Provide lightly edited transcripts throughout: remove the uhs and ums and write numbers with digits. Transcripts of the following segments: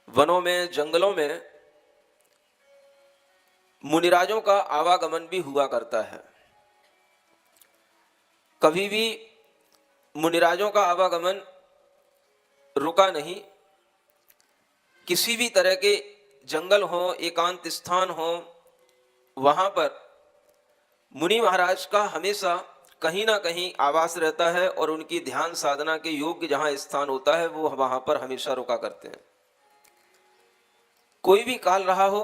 वनों में, जंगलों में मुनिराजों का आवागमन भी हुआ करता है। कभी भी मुनिराजों का आवागमन रुका नहीं। किसी भी तरह के जंगल हो, एकांत स्थान हो, वहां पर मुनि महाराज का हमेशा कहीं ना कहीं आवास रहता है और उनकी ध्यान साधना के योग्य जहां स्थान होता है वो वहां पर हमेशा रुका करते हैं। कोई भी काल रहा हो,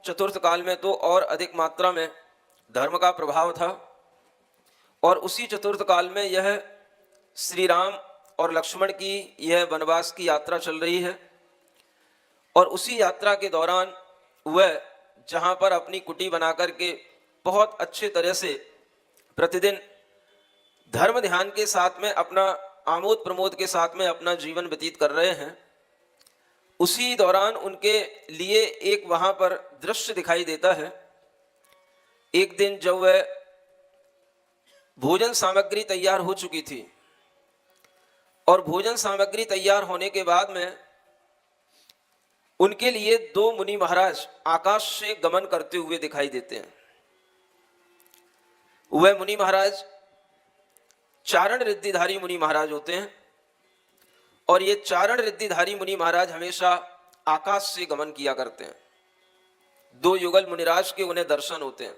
चतुर्थ काल में तो और अधिक मात्रा में धर्म का प्रभाव था। और उसी चतुर्थ काल में यह श्री राम और लक्ष्मण की यह वनवास की यात्रा चल रही है। और उसी यात्रा के दौरान वह जहां पर अपनी कुटी बना करके बहुत अच्छे तरह से प्रतिदिन धर्म ध्यान के साथ में अपना आमोद प्रमोद के साथ में अपना जीवन व्यतीत कर रहे हैं, उसी दौरान उनके लिए एक वहां पर दृश्य दिखाई देता है। एक दिन जब वह भोजन सामग्री तैयार हो चुकी थी और भोजन सामग्री तैयार होने के बाद में उनके लिए दो मुनि महाराज आकाश से गमन करते हुए दिखाई देते हैं। वह मुनि महाराज चारण रिद्धिधारी मुनि महाराज होते हैं और ये चारण रिद्धिधारी मुनि महाराज हमेशा आकाश से गमन किया करते हैं। दो युगल मुनिराज के उन्हें दर्शन होते हैं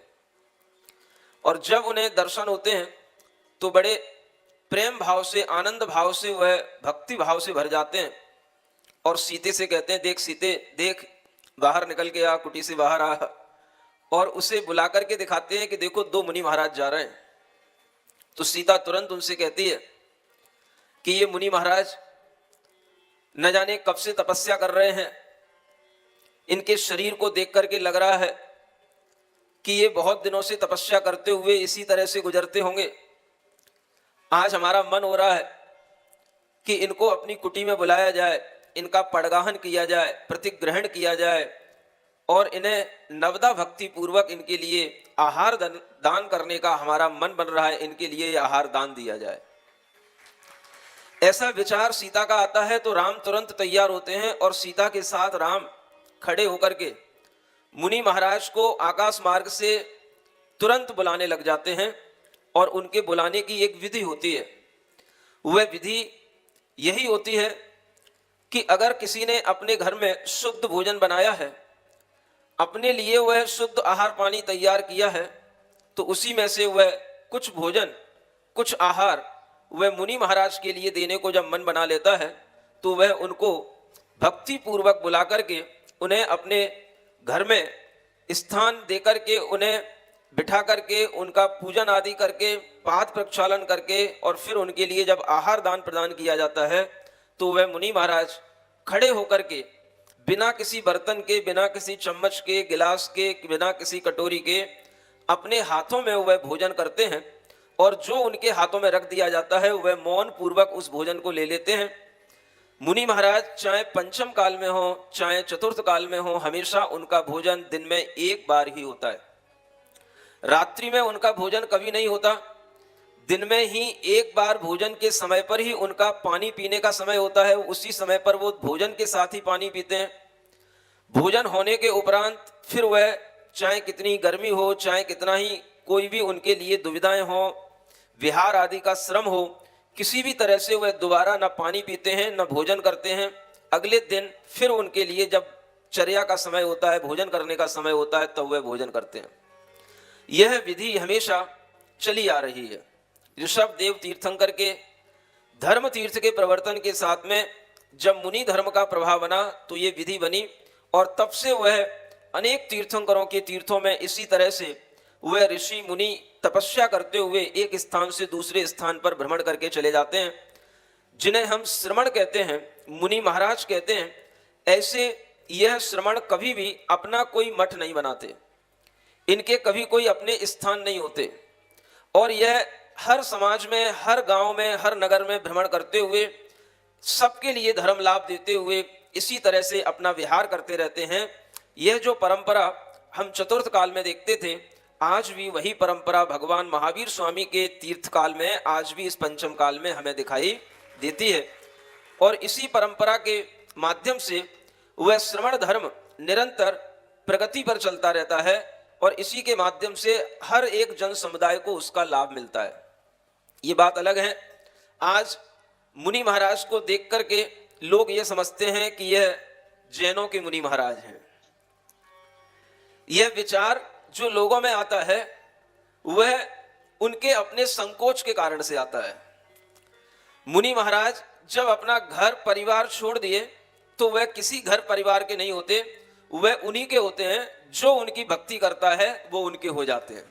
और जब उन्हें दर्शन होते हैं तो बड़े प्रेम भाव से, आनंद भाव से, वह भक्ति भाव से भर जाते हैं और सीते से कहते हैं, देख सीते देख, बाहर निकल के आ, कुटी से बाहर आ। और उसे बुला करके दिखाते हैं कि देखो दो मुनि महाराज जा रहे हैं। तो सीता तुरंत उनसे कहती है कि ये मुनि महाराज न जाने कब से तपस्या कर रहे हैं, इनके शरीर को देख करके लग रहा है कि ये बहुत दिनों से तपस्या करते हुए इसी तरह से गुजरते होंगे। आज हमारा मन हो रहा है कि इनको अपनी कुटी में बुलाया जाए, इनका पड़गाहन किया जाए, प्रतिग्रहण किया जाए और इन्हें नवदा भक्ति पूर्वक इनके लिए आहार दान करने का हमारा मन बन रहा है, इनके लिए आहार दान दिया जाए। ऐसा विचार सीता का आता है तो राम तुरंत तैयार होते हैं और सीता के साथ राम खड़े होकर के मुनि महाराज को आकाश मार्ग से तुरंत बुलाने लग जाते हैं। और उनके बुलाने की एक विधि होती है। वह विधि यही होती है कि अगर किसी ने अपने घर में शुद्ध भोजन बनाया है, अपने लिए वह शुद्ध आहार पानी तैयार किया है, तो उसी में से वह कुछ भोजन, कुछ आहार वह मुनि महाराज के लिए देने को जब मन बना लेता है तो वह उनको भक्ति पूर्वक बुला करके उन्हें अपने घर में स्थान देकर के, उन्हें बिठा करके, उनका पूजन आदि करके, पाद प्रक्षालन करके और फिर उनके लिए जब आहार दान प्रदान किया जाता है तो वह मुनि महाराज खड़े होकर के बिना किसी बर्तन के, बिना किसी चम्मच के, गिलास के, बिना किसी कटोरी के अपने हाथों में वह भोजन करते हैं और जो उनके हाथों में रख दिया जाता है वह मौन पूर्वक उस भोजन को ले लेते हैं। मुनि महाराज चाहे पंचम काल में हो, चाहे चतुर्थ काल में हो, हमेशा उनका भोजन दिन में एक बार ही होता है। रात्रि में उनका भोजन कभी नहीं होता। दिन में ही एक बार भोजन के समय पर ही उनका पानी पीने का समय होता है, उसी समय पर वो भोजन के साथ ही पानी पीते हैं। भोजन होने के उपरांत फिर वह चाहे कितनी गर्मी हो, चाहे कितना ही कोई भी उनके लिए दुविधाएं हो, विहार आदि का श्रम हो, किसी भी तरह से वह दोबारा न पानी पीते हैं न भोजन करते हैं। अगले दिन फिर उनके लिए जब चर्या का समय होता है, भोजन करने का समय होता है, तब वह भोजन करते हैं। यह विधि हमेशा चली आ रही है। ऋषभ देव तीर्थंकर के धर्म तीर्थ के प्रवर्तन के साथ में जब मुनि धर्म का प्रभाव बना तो ये विधि बनी और तब से वह अनेक तीर्थंकरों के तीर्थों में इसी तरह से वह ऋषि मुनि तपस्या करते हुए एक स्थान से दूसरे स्थान पर भ्रमण करके चले जाते हैं, जिन्हें हम श्रमण कहते हैं, मुनि महाराज कहते हैं। ऐसे यह श्रमण कभी भी अपना कोई मठ नहीं बनाते, इनके कभी कोई अपने स्थान नहीं होते और यह हर समाज में, हर गांव में, हर नगर में भ्रमण करते हुए सबके लिए धर्म लाभ देते हुए इसी तरह से अपना विहार करते रहते हैं। यह जो परंपरा हम चतुर्थ काल में देखते थे, आज भी वही परंपरा भगवान महावीर स्वामी के तीर्थ काल में आज भी इस पंचम काल में हमें दिखाई देती है। और इसी परंपरा के माध्यम से वह श्रवण धर्म निरंतर प्रगति पर चलता रहता है और इसी के माध्यम से हर एक जन समुदाय को उसका लाभ मिलता है। ये बात अलग है, आज मुनि महाराज को देख करके लोग ये समझते हैं कि यह जैनों के मुनि महाराज हैं। यह विचार जो लोगों में आता है वह उनके अपने संकोच के कारण से आता है। मुनि महाराज जब अपना घर परिवार छोड़ दिए तो वह किसी घर परिवार के नहीं होते, वह उन्हीं के होते हैं। जो उनकी भक्ति करता है वो उनके हो जाते हैं।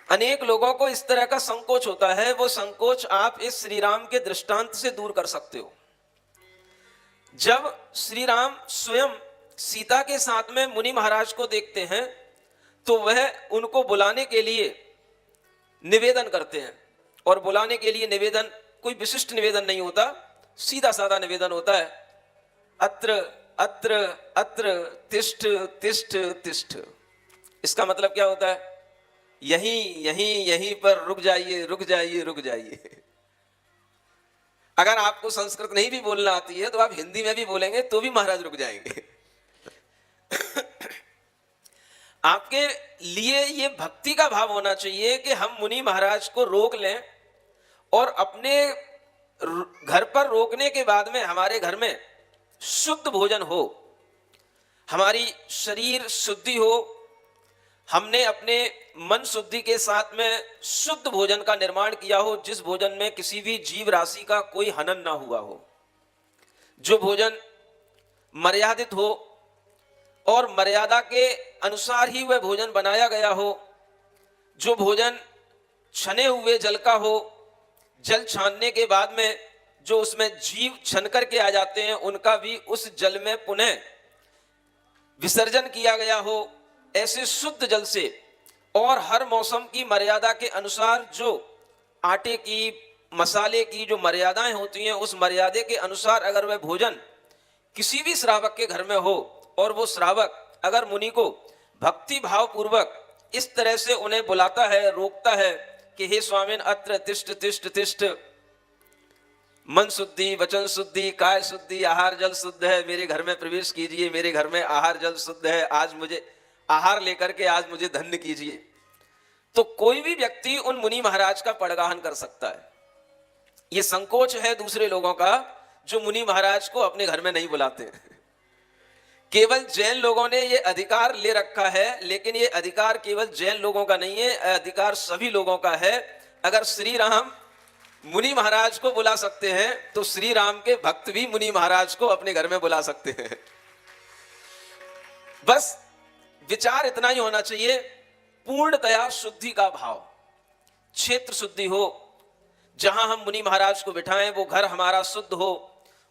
अनेक लोगों को इस तरह का संकोच होता है, वो संकोच आप इस श्री राम के दृष्टांत से दूर कर सकते हो। जब श्री राम स्वयं सीता के साथ में मुनि महाराज को देखते हैं तो वह उनको बुलाने के लिए निवेदन करते हैं, और बुलाने के लिए निवेदन कोई विशिष्ट निवेदन नहीं होता, सीधा साधा निवेदन होता है, अत्र अत्र अत्र तिष्ठ तिष्ठ तिष्ठ। इसका मतलब क्या होता है? यहीं यहीं यहीं पर रुक जाइए रुक जाइए रुक जाइए। अगर आपको संस्कृत नहीं भी बोलना आती है तो आप हिंदी में भी बोलेंगे तो भी महाराज रुक जाएंगे। आपके लिए ये भक्ति का भाव होना चाहिए कि हम मुनि महाराज को रोक लें, और अपने घर पर रोकने के बाद में हमारे घर में शुद्ध भोजन हो, हमारी शरीर शुद्धि हो, हमने अपने मन शुद्धि के साथ में शुद्ध भोजन का निर्माण किया हो, जिस भोजन में किसी भी जीव राशि का कोई हनन ना हुआ हो, जो भोजन मर्यादित हो और मर्यादा के अनुसार ही वह भोजन बनाया गया हो, जो भोजन छने हुए जल का हो, जल छानने के बाद में जो उसमें जीव छन करके आ जाते हैं उनका भी उस जल में पुनः विसर्जन किया गया हो, ऐसे शुद्ध जल से, और हर मौसम की मर्यादा के अनुसार जो आटे की मसाले की जो मर्यादाएं होती हैं उस मर्यादे के अनुसार अगर वह भोजन किसी भी श्रावक के घर में हो, और वो श्रावक अगर मुनि को भक्ति भाव पूर्वक इस तरह से उन्हें बुलाता है, रोकता है कि हे स्वामिन अत्र तिष्ठ तिष्ठ तिष्ठ, मन शुद्धि वचन शुद्धि काय शुद्धि आहार जल शुद्ध है, मेरे घर में प्रवेश कीजिए, मेरे घर में आहार जल शुद्ध है, आज मुझे आहार लेकर के आज मुझे धन्य कीजिए, तो कोई भी व्यक्ति उन मुनि महाराज का पड़गाहन कर सकता है। ये संकोच है दूसरे लोगों का जो मुनि महाराज को अपने घर में नहीं बुलाते। केवल जैन लोगों ने ये अधिकार ले रखा है, लेकिन ये अधिकार केवल जैन लोगों का नहीं है, अधिकार सभी लोगों का है। अगर श्री राम मुनि महाराज को बुला सकते हैं तो श्री राम के भक्त भी मुनि महाराज को अपने घर में बुला सकते हैं। बस विचार इतना ही होना चाहिए, पूर्णतया शुद्धि का भाव, क्षेत्र शुद्धि हो, जहां हम मुनि महाराज को बिठाएं वो घर हमारा शुद्ध हो,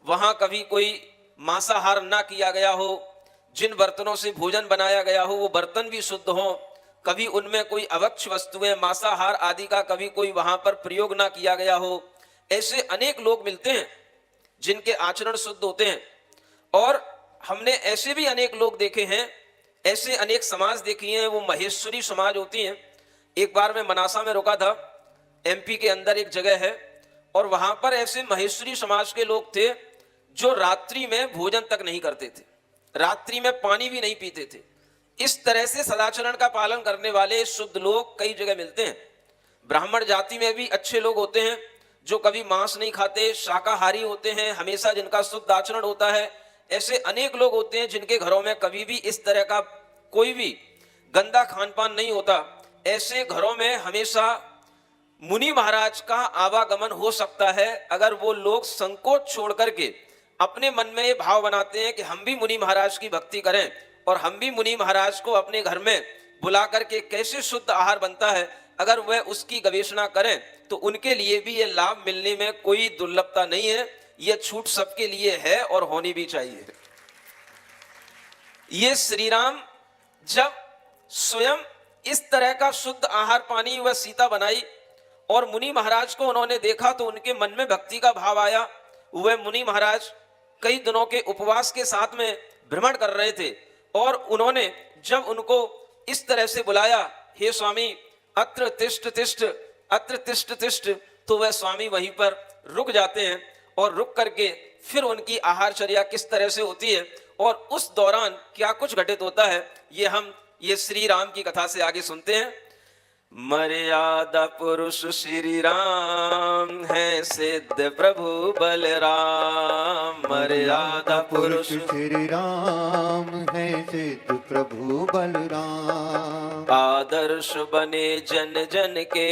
वहां कभी कोई मांसाहार ना किया गया हो, जिन बर्तनों से भोजन बनाया गया हो वो बर्तन भी शुद्ध हो, कभी उनमें कोई अवक्ष वस्तुएं मांसाहार आदि का कभी कोई वहां पर प्रयोग ना किया गया हो। ऐसे अनेक लोग मिलते हैं जिनके आचरण शुद्ध होते हैं, और हमने ऐसे भी अनेक लोग देखे हैं, ऐसे अनेक समाज देखी हैं, वो महेश्वरी समाज होती हैं। एक बार मैं मनासा में रुका था, एमपी के अंदर एक जगह है, और वहां पर ऐसे महेश्वरी समाज के लोग थे जो रात्रि में भोजन तक नहीं करते थे, रात्रि में पानी भी नहीं पीते थे। इस तरह से सदाचरण का पालन करने वाले शुद्ध लोग कई जगह मिलते हैं। ब्राह्मण जाति में भी अच्छे लोग होते हैं जो कभी मांस नहीं खाते, शाकाहारी होते हैं, हमेशा जिनका शुद्ध आचरण होता है। ऐसे अनेक लोग होते हैं जिनके घरों में कभी भी इस तरह का कोई भी गंदा खान पान नहीं होता। ऐसे घरों में हमेशा मुनि महाराज का आवागमन हो सकता है अगर वो लोग संकोच छोड़ करके अपने मन में ये भाव बनाते हैं कि हम भी मुनि महाराज की भक्ति करें और हम भी मुनि महाराज को अपने घर में बुला करके कैसे शुद्ध आहार बनता है, अगर वह उसकी गवेषणा करें तो उनके लिए भी ये लाभ मिलने में कोई दुर्लभता नहीं है। यह छूट सबके लिए है और होनी भी चाहिए। ये श्री राम जब स्वयं इस तरह का शुद्ध आहार पानी वह सीता बनाई और मुनि महाराज को उन्होंने देखा तो उनके मन में भक्ति का भाव आया। वह मुनि महाराज कई दिनों के उपवास के साथ में भ्रमण कर रहे थे, और उन्होंने जब उनको इस तरह से बुलाया, हे स्वामी अत्र तिष्ठ तिष्ठ अत्र तिष्ठ तिष्ठ, तो वह स्वामी वहीं पर रुक जाते हैं और रुक करके फिर उनकी आहारचर्या किस तरह से होती है और उस दौरान क्या कुछ घटित होता है, ये श्री राम की कथा से आगे सुनते हैं। मर्यादा पुरुष श्री राम है, सिद्ध प्रभु बलराम। मर्यादा पुरुष श्री राम है, सिद्ध प्रभु बलराम। आदर्श बने जन जन के,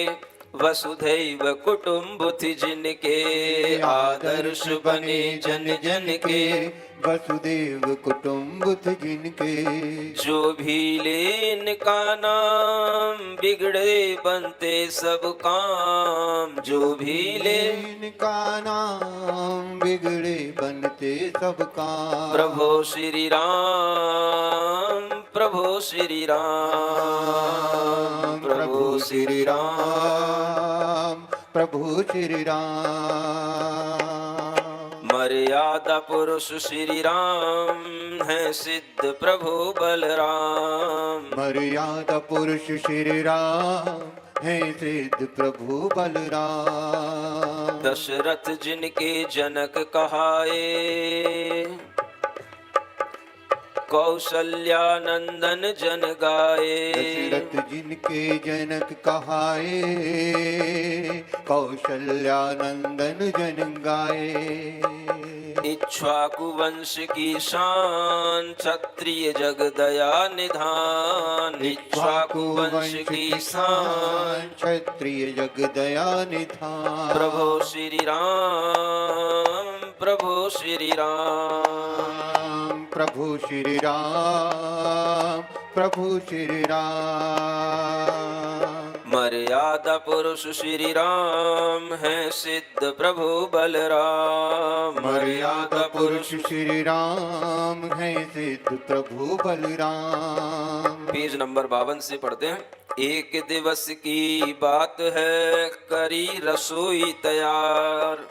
वसुधैव कुटुम्बुति जिनके। आदर्श बने जन जन के, वसुदेव कुटुम्बुत जिनके। जो भी ले इनका नाम, बिगड़े बनते सब काम। जो भी ले इनका नाम, बिगड़े बनते सब काम। प्रभो श्री राम, प्रभो श्री राम, प्रभु श्री राम, प्रभु श्री राम। मर्यादा पुरुष श्री राम है, सिद्ध प्रभु बलराम। मर्यादा पुरुष श्री राम है, सिद्ध प्रभु बलराम। दशरथ जिनके जनक कहाए, कौशल्या नंदन जन गाए। दशरथ जिनके जनक कहाए, कौशल्या नंदन जन गाए। इक्ष्वाकु वंश की शान, क्षत्रिय जग दया निधान। इक्ष्वाकु वंश की शान, क्षत्रिय जग दया निधान। प्रभो श्री राम, प्रभो श्री राम, प्रभु श्री राम, प्रभु श्री राम। मर्यादा पुरुष श्री राम है, सिद्ध प्रभु बलराम। मर्यादा पुरुष श्री राम है, सिद्ध प्रभु बलराम। पेज नंबर 52 से पढ़ते हैं। एक दिवस की बात है, करी रसोई तैयार।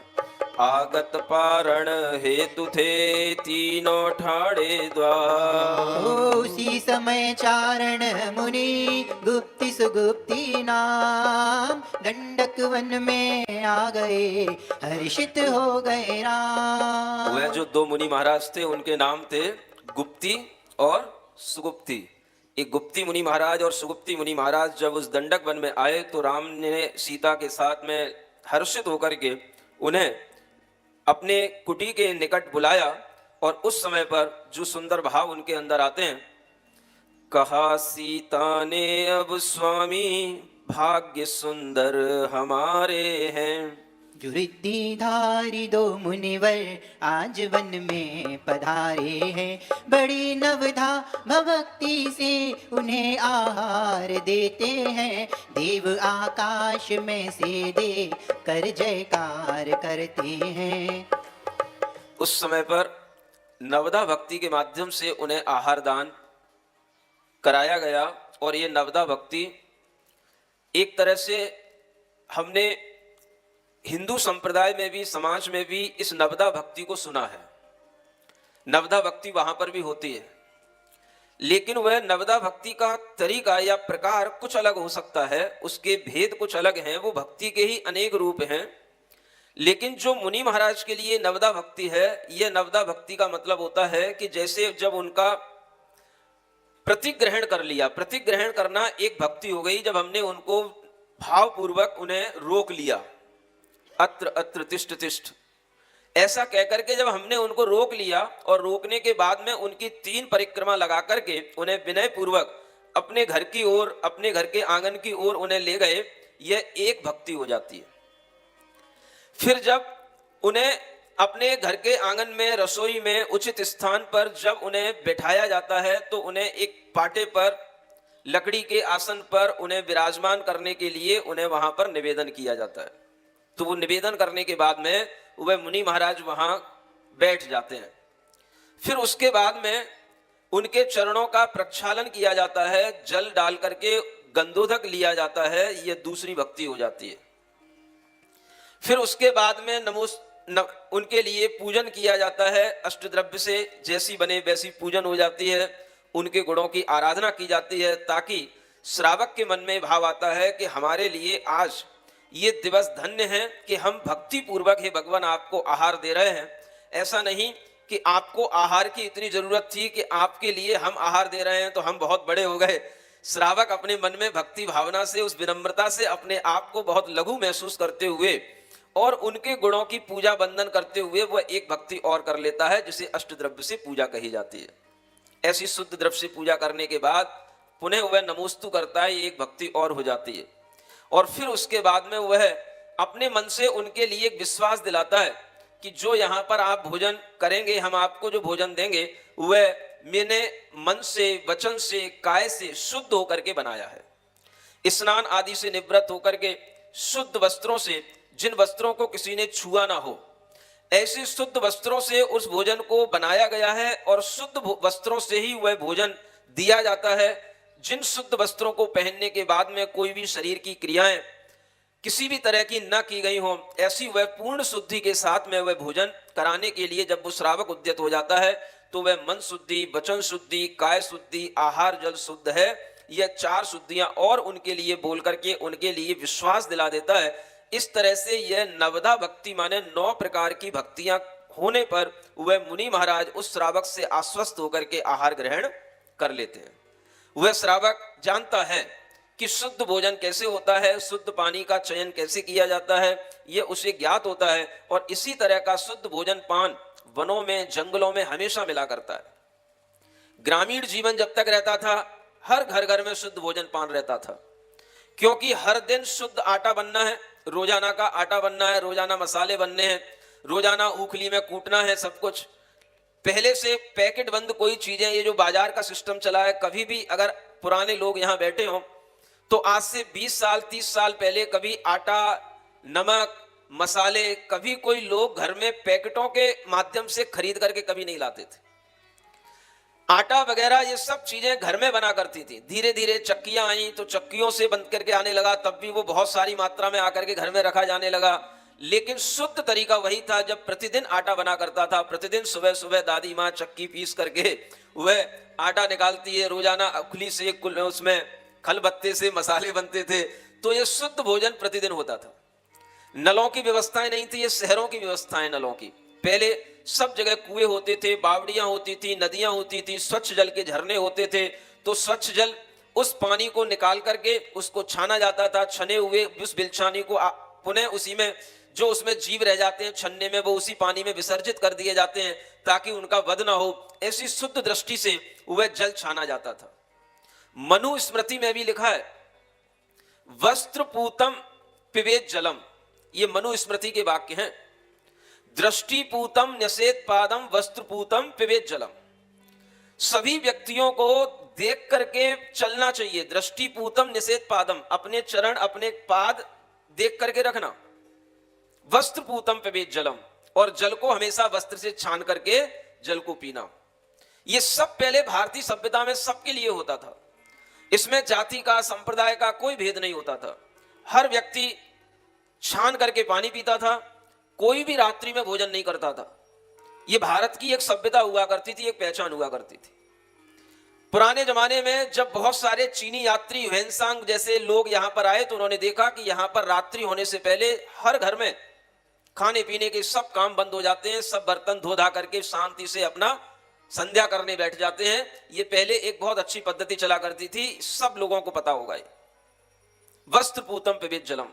आगत पारण हेतु थे, तीनों ठाड़े द्वार। उसी समय चारण मुनि, गुप्ति सुगुप्ति नाम। दंडक वन में आ गए, हर्षित हो गए राम। वह जो दो मुनि महाराज थे, उनके नाम थे गुप्ती और सुगुप्ती। एक गुप्ती मुनि महाराज और सुगुप्ती मुनि महाराज जब उस दंडक वन में आए तो राम ने सीता के साथ में हर्षित होकर के उन्हें अपने कुटी के निकट बुलाया। और उस समय पर जो सुंदर भाव उनके अंदर आते हैं, कहा सीता ने अब स्वामी, भाग्य सुंदर हमारे हैं। जो रिद्धिधारी दो मुनिवर, आज वन में पधारे हैं। बड़ी नवधा भक्ति से उन्हें आहार देते हैं। देव आकाश में से दे कर जयकार करते हैं। उस समय पर नवदा भक्ति के माध्यम से उन्हें आहार दान कराया गया। और ये नवदा भक्ति एक तरह से हमने हिंदू संप्रदाय में भी, समाज में भी इस नवदा भक्ति को सुना है। नवदा भक्ति वहां पर भी होती है, लेकिन वह नवदा भक्ति का तरीका या प्रकार कुछ अलग हो सकता है, उसके भेद कुछ अलग हैं। वो भक्ति के ही अनेक रूप हैं। लेकिन जो मुनि महाराज के लिए नवदा भक्ति है, यह नवदा भक्ति का मतलब होता है कि जैसे जब उनका प्रतिग्रहण कर लिया, प्रतिग्रहण करना एक भक्ति हो गई। जब हमने उनको भावपूर्वक उन्हें रोक लिया, अत्र अत्र तिष्ठ तिष्ठ ऐसा कहकर के जब हमने उनको रोक लिया, और रोकने के बाद में उनकी 3 परिक्रमा लगा करके उन्हें विनय पूर्वक अपने घर की ओर, अपने घर के आंगन की ओर उन्हें ले गए, यह एक भक्ति हो जाती है। फिर जब उन्हें अपने घर के आंगन में, रसोई में, उचित स्थान पर जब उन्हें बिठाया जाता है तो उन्हें एक पाटे पर, लकड़ी के आसन पर उन्हें विराजमान करने के लिए उन्हें वहां पर निवेदन किया जाता है। तो वो निवेदन करने के बाद में वह मुनि महाराज वहां बैठ जाते हैं। फिर उसके बाद में उनके चरणों का प्रक्षालन किया जाता है, जल डाल करके गंधोदक लिया जाता है, यह दूसरी भक्ति हो जाती है। फिर उसके बाद में उनके लिए पूजन किया जाता है, अष्टद्रव्य से जैसी बने वैसी पूजन हो जाती है, उनके गुणों की आराधना की जाती है, ताकि श्रावक के मन में भाव आता है कि हमारे लिए आज ये दिवस धन्य है कि हम भक्ति पूर्वक हे भगवान आपको आहार दे रहे हैं। ऐसा नहीं कि आपको आहार की इतनी जरूरत थी कि आपके लिए हम आहार दे रहे हैं तो हम बहुत बड़े हो गए। श्रावक अपने मन में भक्ति भावना से, उस विनम्रता से अपने आप को बहुत लघु महसूस करते हुए और उनके गुणों की पूजा बंदन करते हुए वह एक भक्ति और कर लेता है, जिसे अष्टद्रव्य से पूजा कही जाती है। ऐसी शुद्ध द्रव्य से पूजा करने के बाद पुनः वह नमोस्तु करता है, एक भक्ति और हो जाती है। और फिर उसके बाद में वह अपने मन से उनके लिए एक विश्वास दिलाता है कि जो यहाँ पर आप भोजन करेंगे, हम आपको जो भोजन देंगे वह मैंने मन से, वचन से, काय से शुद्ध होकर के बनाया है। स्नान आदि से निवृत्त होकर के शुद्ध वस्त्रों से, जिन वस्त्रों को किसी ने छुआ ना हो, ऐसे शुद्ध वस्त्रों से उस भोजन को बनाया गया है और शुद्ध वस्त्रों से ही वह भोजन दिया जाता है। जिन शुद्ध वस्त्रों को पहनने के बाद में कोई भी शरीर की क्रियाएं किसी भी तरह की न की गई हो, ऐसी वह पूर्ण शुद्धि के साथ में वह भोजन कराने के लिए जब वो श्रावक उद्यत हो जाता है तो वह मन शुद्धि, वचन शुद्धि, काय शुद्धि, आहार जल शुद्ध है, यह 4 शुद्धियां और उनके लिए बोल करके उनके लिए विश्वास दिला देता है। इस तरह से यह नवदा भक्ति माने 9 प्रकार की भक्तियां होने पर वह मुनि महाराज उस श्रावक से आश्वस्त होकर के आहार ग्रहण कर लेते हैं। वह श्रावक जानता है कि शुद्ध भोजन कैसे होता है, शुद्ध पानी का चयन कैसे किया जाता है, यह उसे ज्ञात होता है। और इसी तरह का शुद्ध भोजन पान वनों में, जंगलों में हमेशा मिला करता है। ग्रामीण जीवन जब तक रहता था, हर घर घर में शुद्ध भोजन पान रहता था, क्योंकि हर दिन शुद्ध आटा बनना है, रोजाना का आटा बनना है, रोजाना मसाले बनने हैं, रोजाना ऊखली में कूटना है सब कुछ। पहले से पैकेट बंद कोई चीजें, ये जो बाजार का सिस्टम चला है, कभी भी अगर पुराने लोग यहाँ बैठे हों तो आज से 20 साल 30 साल पहले कभी आटा, नमक, मसाले कभी कोई लोग घर में पैकेटों के माध्यम से खरीद करके कभी नहीं लाते थे। आटा वगैरह ये सब चीजें घर में बना करती थी। धीरे धीरे चक्कियां आई तो चक्कियों से बंद करके आने लगा, तब भी वो बहुत सारी मात्रा में आकर के घर में रखा जाने लगा। लेकिन शुद्ध तरीका वही था जब प्रतिदिन आटा बना करता था। प्रतिदिन सुबह सुबह दादी माँ चक्की पीस करके वह आटा निकालती है, रोजाना उखली से उसमें खलबत्ते से मसाले बनते थे। तो ये शुद्ध भोजन प्रतिदिन होता था। नलों की व्यवस्थाएं नहीं थी, ये शहरों की व्यवस्थाएं नलों की। पहले सब जगह कुएं होते थे, बावड़ियां होती थी, नदियां होती थी, स्वच्छ जल के झरने होते थे। तो स्वच्छ जल, उस पानी को निकाल करके उसको छाना जाता था। छने हुए उस बिलछानी को पुनः उसी में जो उसमें जीव रह जाते हैं छन्ने में, वो उसी पानी में विसर्जित कर दिए जाते हैं ताकि उनका वध ना हो। ऐसी शुद्ध दृष्टि से वह जल छाना जाता था। मनु स्मृति में भी लिखा है, वस्त्र पूतम पिबेत जलम। ये मनु स्मृति के वाक्य हैं। दृष्टि पूतम न्यसेत पादम, वस्त्र पूतम पिबेत जलम। सभी व्यक्तियों को देख करके चलना चाहिए। दृष्टि पूतम न्यसेत पादम, अपने चरण अपने पाद देख करके रखना। वस्त्र पूतम पिबेत जलम, और जल को हमेशा वस्त्र से छान करके जल को पीना। ये सब पहले भारतीय सभ्यता में सबके लिए होता था। इसमें जाति का, संप्रदाय का कोई भेद नहीं होता था। हर व्यक्ति छान करके पानी पीता था। कोई भी रात्रि में भोजन नहीं करता था। यह भारत की एक सभ्यता हुआ करती थी, एक पहचान हुआ करती थी। पुराने जमाने में जब बहुत सारे चीनी यात्री ह्वेनसांग जैसे लोग यहां पर आए तो उन्होंने देखा कि यहां पर रात्रि होने से पहले हर घर में खाने पीने के सब काम बंद हो जाते हैं। सब बर्तन धो धा करके शांति से अपना संध्या करने बैठ जाते हैं। ये पहले एक बहुत अच्छी पद्धति चला करती थी, सब लोगों को पता होगा। वस्त्र पूतम पिबेत जलम,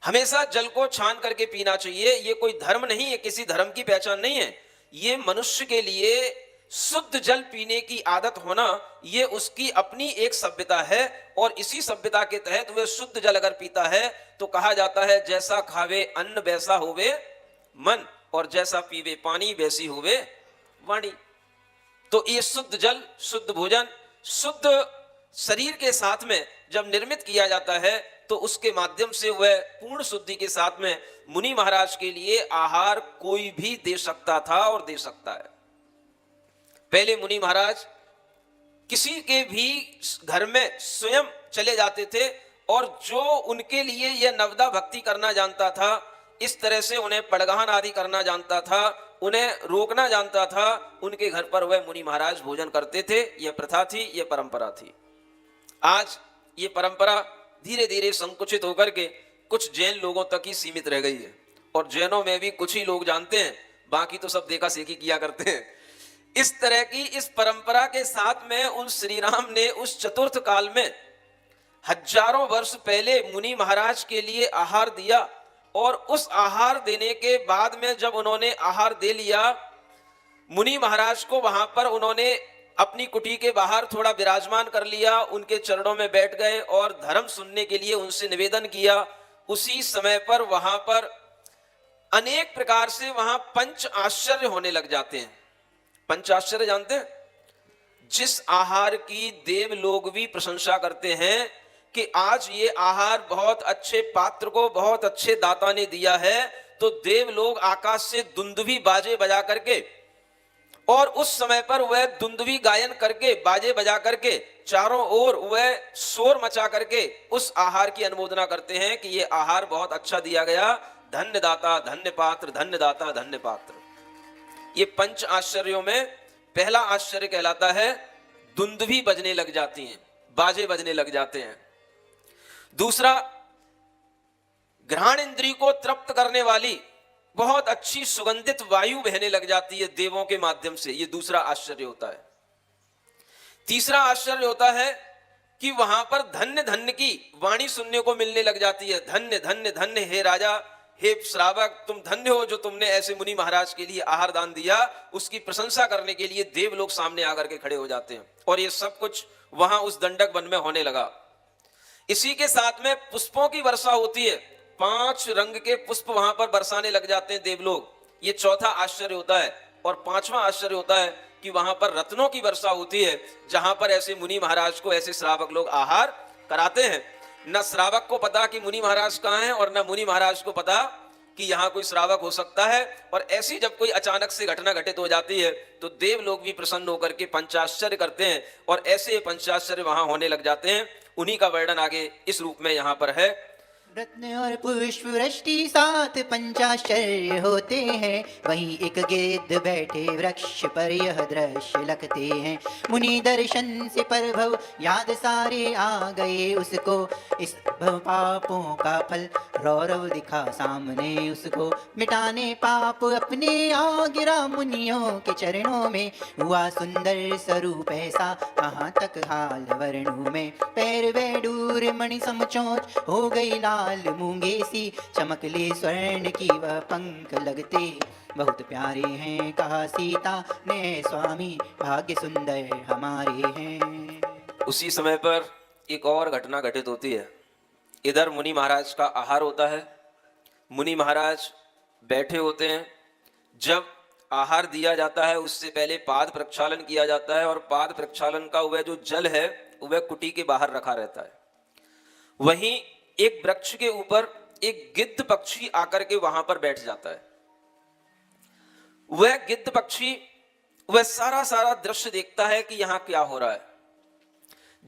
हमेशा जल को छान करके पीना चाहिए। ये कोई धर्म नहीं है, किसी धर्म की पहचान नहीं है। ये मनुष्य के लिए शुद्ध जल पीने की आदत होना, ये उसकी अपनी एक सभ्यता है। और इसी सभ्यता के तहत वह शुद्ध जल अगर पीता है तो कहा जाता है, जैसा खावे अन्न वैसा होवे मन, और जैसा पीवे पानी वैसी होवे वाणी। तो ये शुद्ध जल, शुद्ध भोजन, शुद्ध शरीर के साथ में जब निर्मित किया जाता है तो उसके माध्यम से वह पूर्ण शुद्धि के साथ में मुनि महाराज के लिए आहार कोई भी दे सकता था और दे सकता है। पहले मुनि महाराज किसी के भी घर में स्वयं चले जाते थे और जो उनके लिए यह नवदा भक्ति करना जानता था, इस तरह से उन्हें पड़गान आदि करना जानता था, उन्हें रोकना जानता था, उनके घर पर वह मुनि महाराज भोजन करते थे। यह प्रथा थी, यह परंपरा थी। आज ये परंपरा धीरे धीरे संकुचित होकर के कुछ जैन लोगों तक ही सीमित रह गई है। और जैनों में भी कुछ ही लोग जानते हैं बाकी तो सब देखा सेखी किया करते हैं। इस तरह की इस परंपरा के साथ में उन श्री राम ने उस चतुर्थ काल में हजारों वर्ष पहले मुनि महाराज के लिए आहार दिया, और उस आहार देने के बाद में जब उन्होंने आहार दे लिया, मुनि महाराज को वहां पर उन्होंने अपनी कुटी के बाहर थोड़ा विराजमान कर लिया, उनके चरणों में बैठ गए और धर्म सुनने के लिए उनसे निवेदन किया। उसी समय पर वहां पर अनेक प्रकार से वहां पंच आश्चर्य होने लग जाते हैं। पंच आश्चर्य जानते हैं? जिस आहार की देव लोग भी प्रशंसा करते हैं कि आज ये आहार बहुत अच्छे पात्र को बहुत अच्छे दाता ने दिया है, तो देव लोग आकाश से दुंदुभी बाजे बजा करके, और उस समय पर वह दुंदुभी गायन करके बाजे बजा करके चारों ओर वह शोर मचा करके उस आहार की अनुमोदना करते हैं कि ये आहार बहुत अच्छा दिया गया, धन्य दाता धन्य पात्र, धन्य दाता धन्य पात्र। ये पंच आश्चर्यों में पहला आश्चर्य कहलाता है दुंदुभी बजने लग जाती हैं, बाजे बजने लग जाते हैं। दूसरा, घ्राण इंद्री को तृप्त करने वाली बहुत अच्छी सुगंधित वायु बहने लग जाती है देवों के माध्यम से, ये दूसरा आश्चर्य होता है। तीसरा आश्चर्य होता है कि वहां पर धन्य धन्य की वाणी सुनने को मिलने लग जाती है। धन्य धन्य धन्य, हे राजा, हे श्रावक, तुम धन्य हो जो तुमने ऐसे मुनि महाराज के लिए आहार दान दिया। उसकी प्रशंसा करने के लिए देव लोग सामने आकर के खड़े हो जाते हैं, और ये सब कुछ वहां उस दंडक वन में होने लगा। इसी के साथ में पुष्पों की वर्षा होती है, 5 रंग के पुष्प वहां पर बरसाने लग जाते हैं देव लोग। ये चौथा आश्चर्य होता है। और पांचवा आश्चर्य होता है कि वहां पर रत्नों की वर्षा होती है, जहां पर ऐसे मुनि महाराज को ऐसे श्रावक लोग आहार कराते हैं। न श्रावक को पता कि मुनि महाराज कहाँ हैं, और न मुनि महाराज को पता कि यहाँ कोई श्रावक हो सकता है। और ऐसी जब कोई अचानक से घटना घटित हो जाती है तो देव लोग भी प्रसन्न होकर के पंचाश्चर्य करते हैं, और ऐसे पंचाश्चर्य वहां होने लग जाते हैं। उन्हीं का वर्णन आगे इस रूप में यहाँ पर है। रत्न और पुष्प वृष्टि साथ पंचाश्चर्य होते हैं, वहीं एक गिद्ध बैठे वृक्ष पर यह दृश्य लगते हैं। मुनि दर्शन से परभव याद सारे आ गए उसको, इस भव पापों का फल रौरव दिखा सामने उसको। मिटाने पाप अपने आ गिरा मुनियों के चरणों में, हुआ सुंदर स्वरूप ऐसा कहाँ तक हाल वर्णों में। पैर वैडूर मणि समचोच हो गई लाल मूंगे सी, चमकले स्वर्ण की वह पंख लगते बहुत प्यारे हैं। कहा सीता ने स्वामी भाग्य सुंदर हमारे हैं। उसी समय पर एक और घटना घटित होती है। इधर मुनि महाराज का आहार होता है, मुनि महाराज बैठे होते हैं। जब आहार दिया जाता है उससे पहले पाद प्रक्षालन किया जाता है, और पाद प्रक्षालन का वह जो जल है वह कुटी के बाहर रखा रहता है। वहीं एक वृक्ष के ऊपर एक गिद्ध पक्षी आकर के वहां पर बैठ जाता है। वह गिद्ध पक्षी वह सारा दृश्य देखता है कि यहां क्या हो रहा है।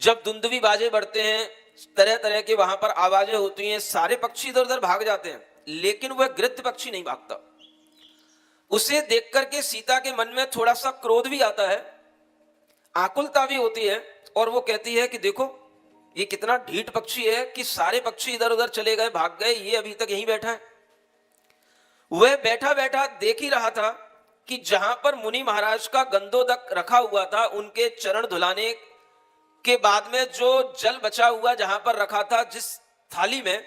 जब दुंदुभी बाजे बढ़ते हैं, तरह तरह के वहां पर आवाजें होती हैं, सारे पक्षी इधर उधर भाग जाते हैं, लेकिन वह गिद्ध पक्षी नहीं भागता। उसे देख करके सीता के मन में थोड़ा सा क्रोध भी आता है, आकुलता भी होती है, और वो कहती है कि देखो ये कितना ढीठ पक्षी है कि सारे पक्षी इधर उधर चले गए, भाग गए, ये अभी तक यहीं बैठा है। वह बैठा बैठा देख ही रहा था कि जहां पर मुनि महाराज का गंदोदक रखा हुआ था, उनके चरण धुलाने के बाद में जो जल बचा हुआ जहां पर रखा था जिस थाली में,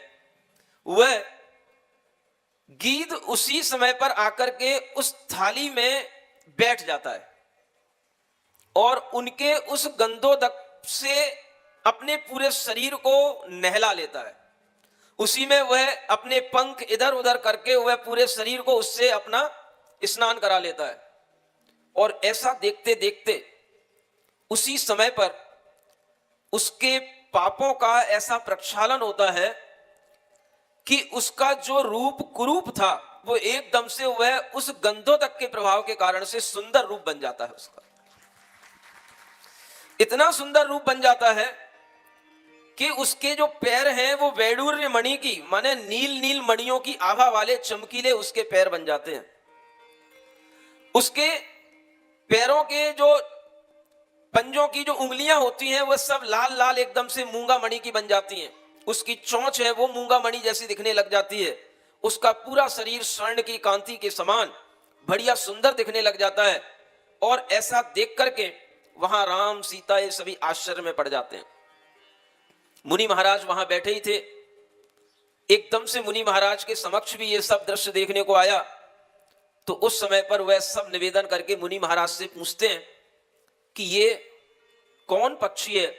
वह गीध उसी समय पर आकर के उस थाली में बैठ जाता है, और उनके उस गंदोदक से अपने पूरे शरीर को नहला लेता है। उसी में वह अपने पंख इधर उधर करके वह पूरे शरीर को उससे अपना स्नान करा लेता है। और ऐसा देखते देखते उसी समय पर उसके पापों का ऐसा प्रक्षालन होता है कि उसका जो रूप कुरूप था वो एकदम से वह उस गंधोदक के प्रभाव के कारण से सुंदर रूप बन जाता है। उसका इतना सुंदर रूप बन जाता है कि उसके जो पैर हैं वो वैडूर्य मणि की माने नील नील मणियों की आभा वाले चमकीले उसके पैर बन जाते हैं। उसके पैरों के जो पंजों की जो उंगलियां होती हैं वह सब लाल लाल एकदम से मूंगा मणि की बन जाती हैं। उसकी चोंच है वो मूंगा मणि जैसी दिखने लग जाती है। उसका पूरा शरीर स्वर्ण की कांति के समान बढ़िया सुंदर दिखने लग जाता है। और ऐसा देख करके वहां राम सीता ये सभी आश्चर्य में पड़ जाते हैं। मुनि महाराज वहां बैठे ही थे, एकदम से मुनि महाराज के समक्ष भी ये सब दृश्य देखने को आया। तो उस समय पर वह सब निवेदन करके मुनि महाराज से पूछते हैं कि ये कौन पक्षी है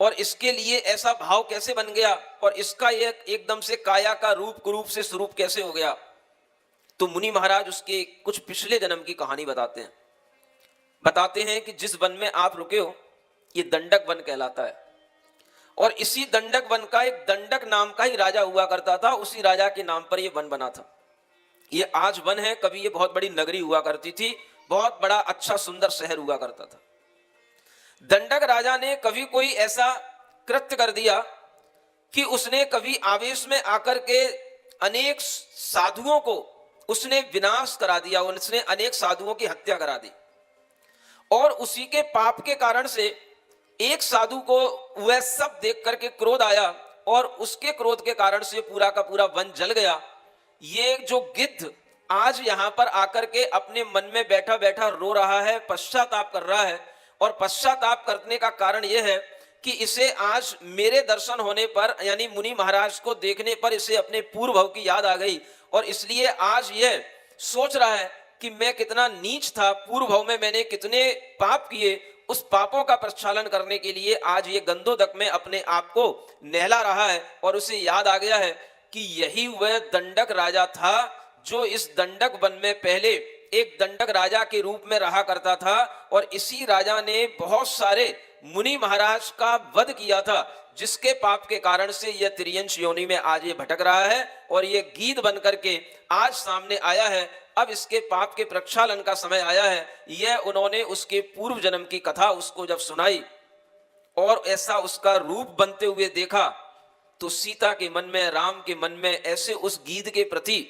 और इसके लिए ऐसा भाव कैसे बन गया और इसका ये एकदम से काया का रूप कुरूप से स्वरूप कैसे हो गया। तो मुनि महाराज उसके कुछ पिछले जन्म की कहानी बताते हैं कि जिस वन में आप रुके हो ये दंडक वन कहलाता है और इसी दंडक वन का एक दंडक नाम का ही राजा हुआ करता था। उसी राजा के नाम पर यह वन बना था। ये आज वन है, कभी ये बहुत बड़ी नगरी हुआ करती थी, बहुत बड़ा अच्छा सुंदर शहर हुआ करता था। दंडक राजा ने कभी कोई ऐसा कृत्य कर दिया कि उसने कभी आवेश में आकर के अनेक साधुओं को उसने विनाश करा दिया, उसने अनेक साधुओं की हत्या करा दी। और उसी के पाप के कारण से एक साधु को वह सब देख करके क्रोध आया और उसके क्रोध के कारण से पूरा का पूरा वन जल गया। ये जो गिद्ध आज यहां पर आकर के अपने मन में बैठा बैठा रो रहा है, पश्चाताप कर रहा है। और पश्चाताप करने का कारण यह है कि इसे आज मेरे दर्शन होने पर यानी मुनि महाराज को देखने पर इसे अपने पूर्व भव की याद आ गई और इसलिए आज यह सोच रहा है कि मैं कितना नीच था, पूर्व भव में मैंने कितने पाप किए, उस पापों का प्रक्षालन करने के लिए आज ये गंधोदक में अपने आप को नहला रहा है। और उसे याद आ गया है कि यही वह दंडक राजा था जो इस दंडक वन में पहले एक दंडक राजा के रूप में रहा करता था और इसी राजा ने बहुत सारे मुनि महाराज का वध किया था, जिसके पाप के कारण से यह तिर्यंश योनि में आज ये भटक रहा है और ये गीध बन करके आज सामने आया है। अब इसके पाप के प्रक्षालन का समय आया है। यह उन्होंने उसके पूर्व जन्म की कथा उसको जब सुनाई और ऐसा उसका रूप बनते हुए देखा तो सीता के मन में, राम के मन में ऐसे उस गीध के प्रति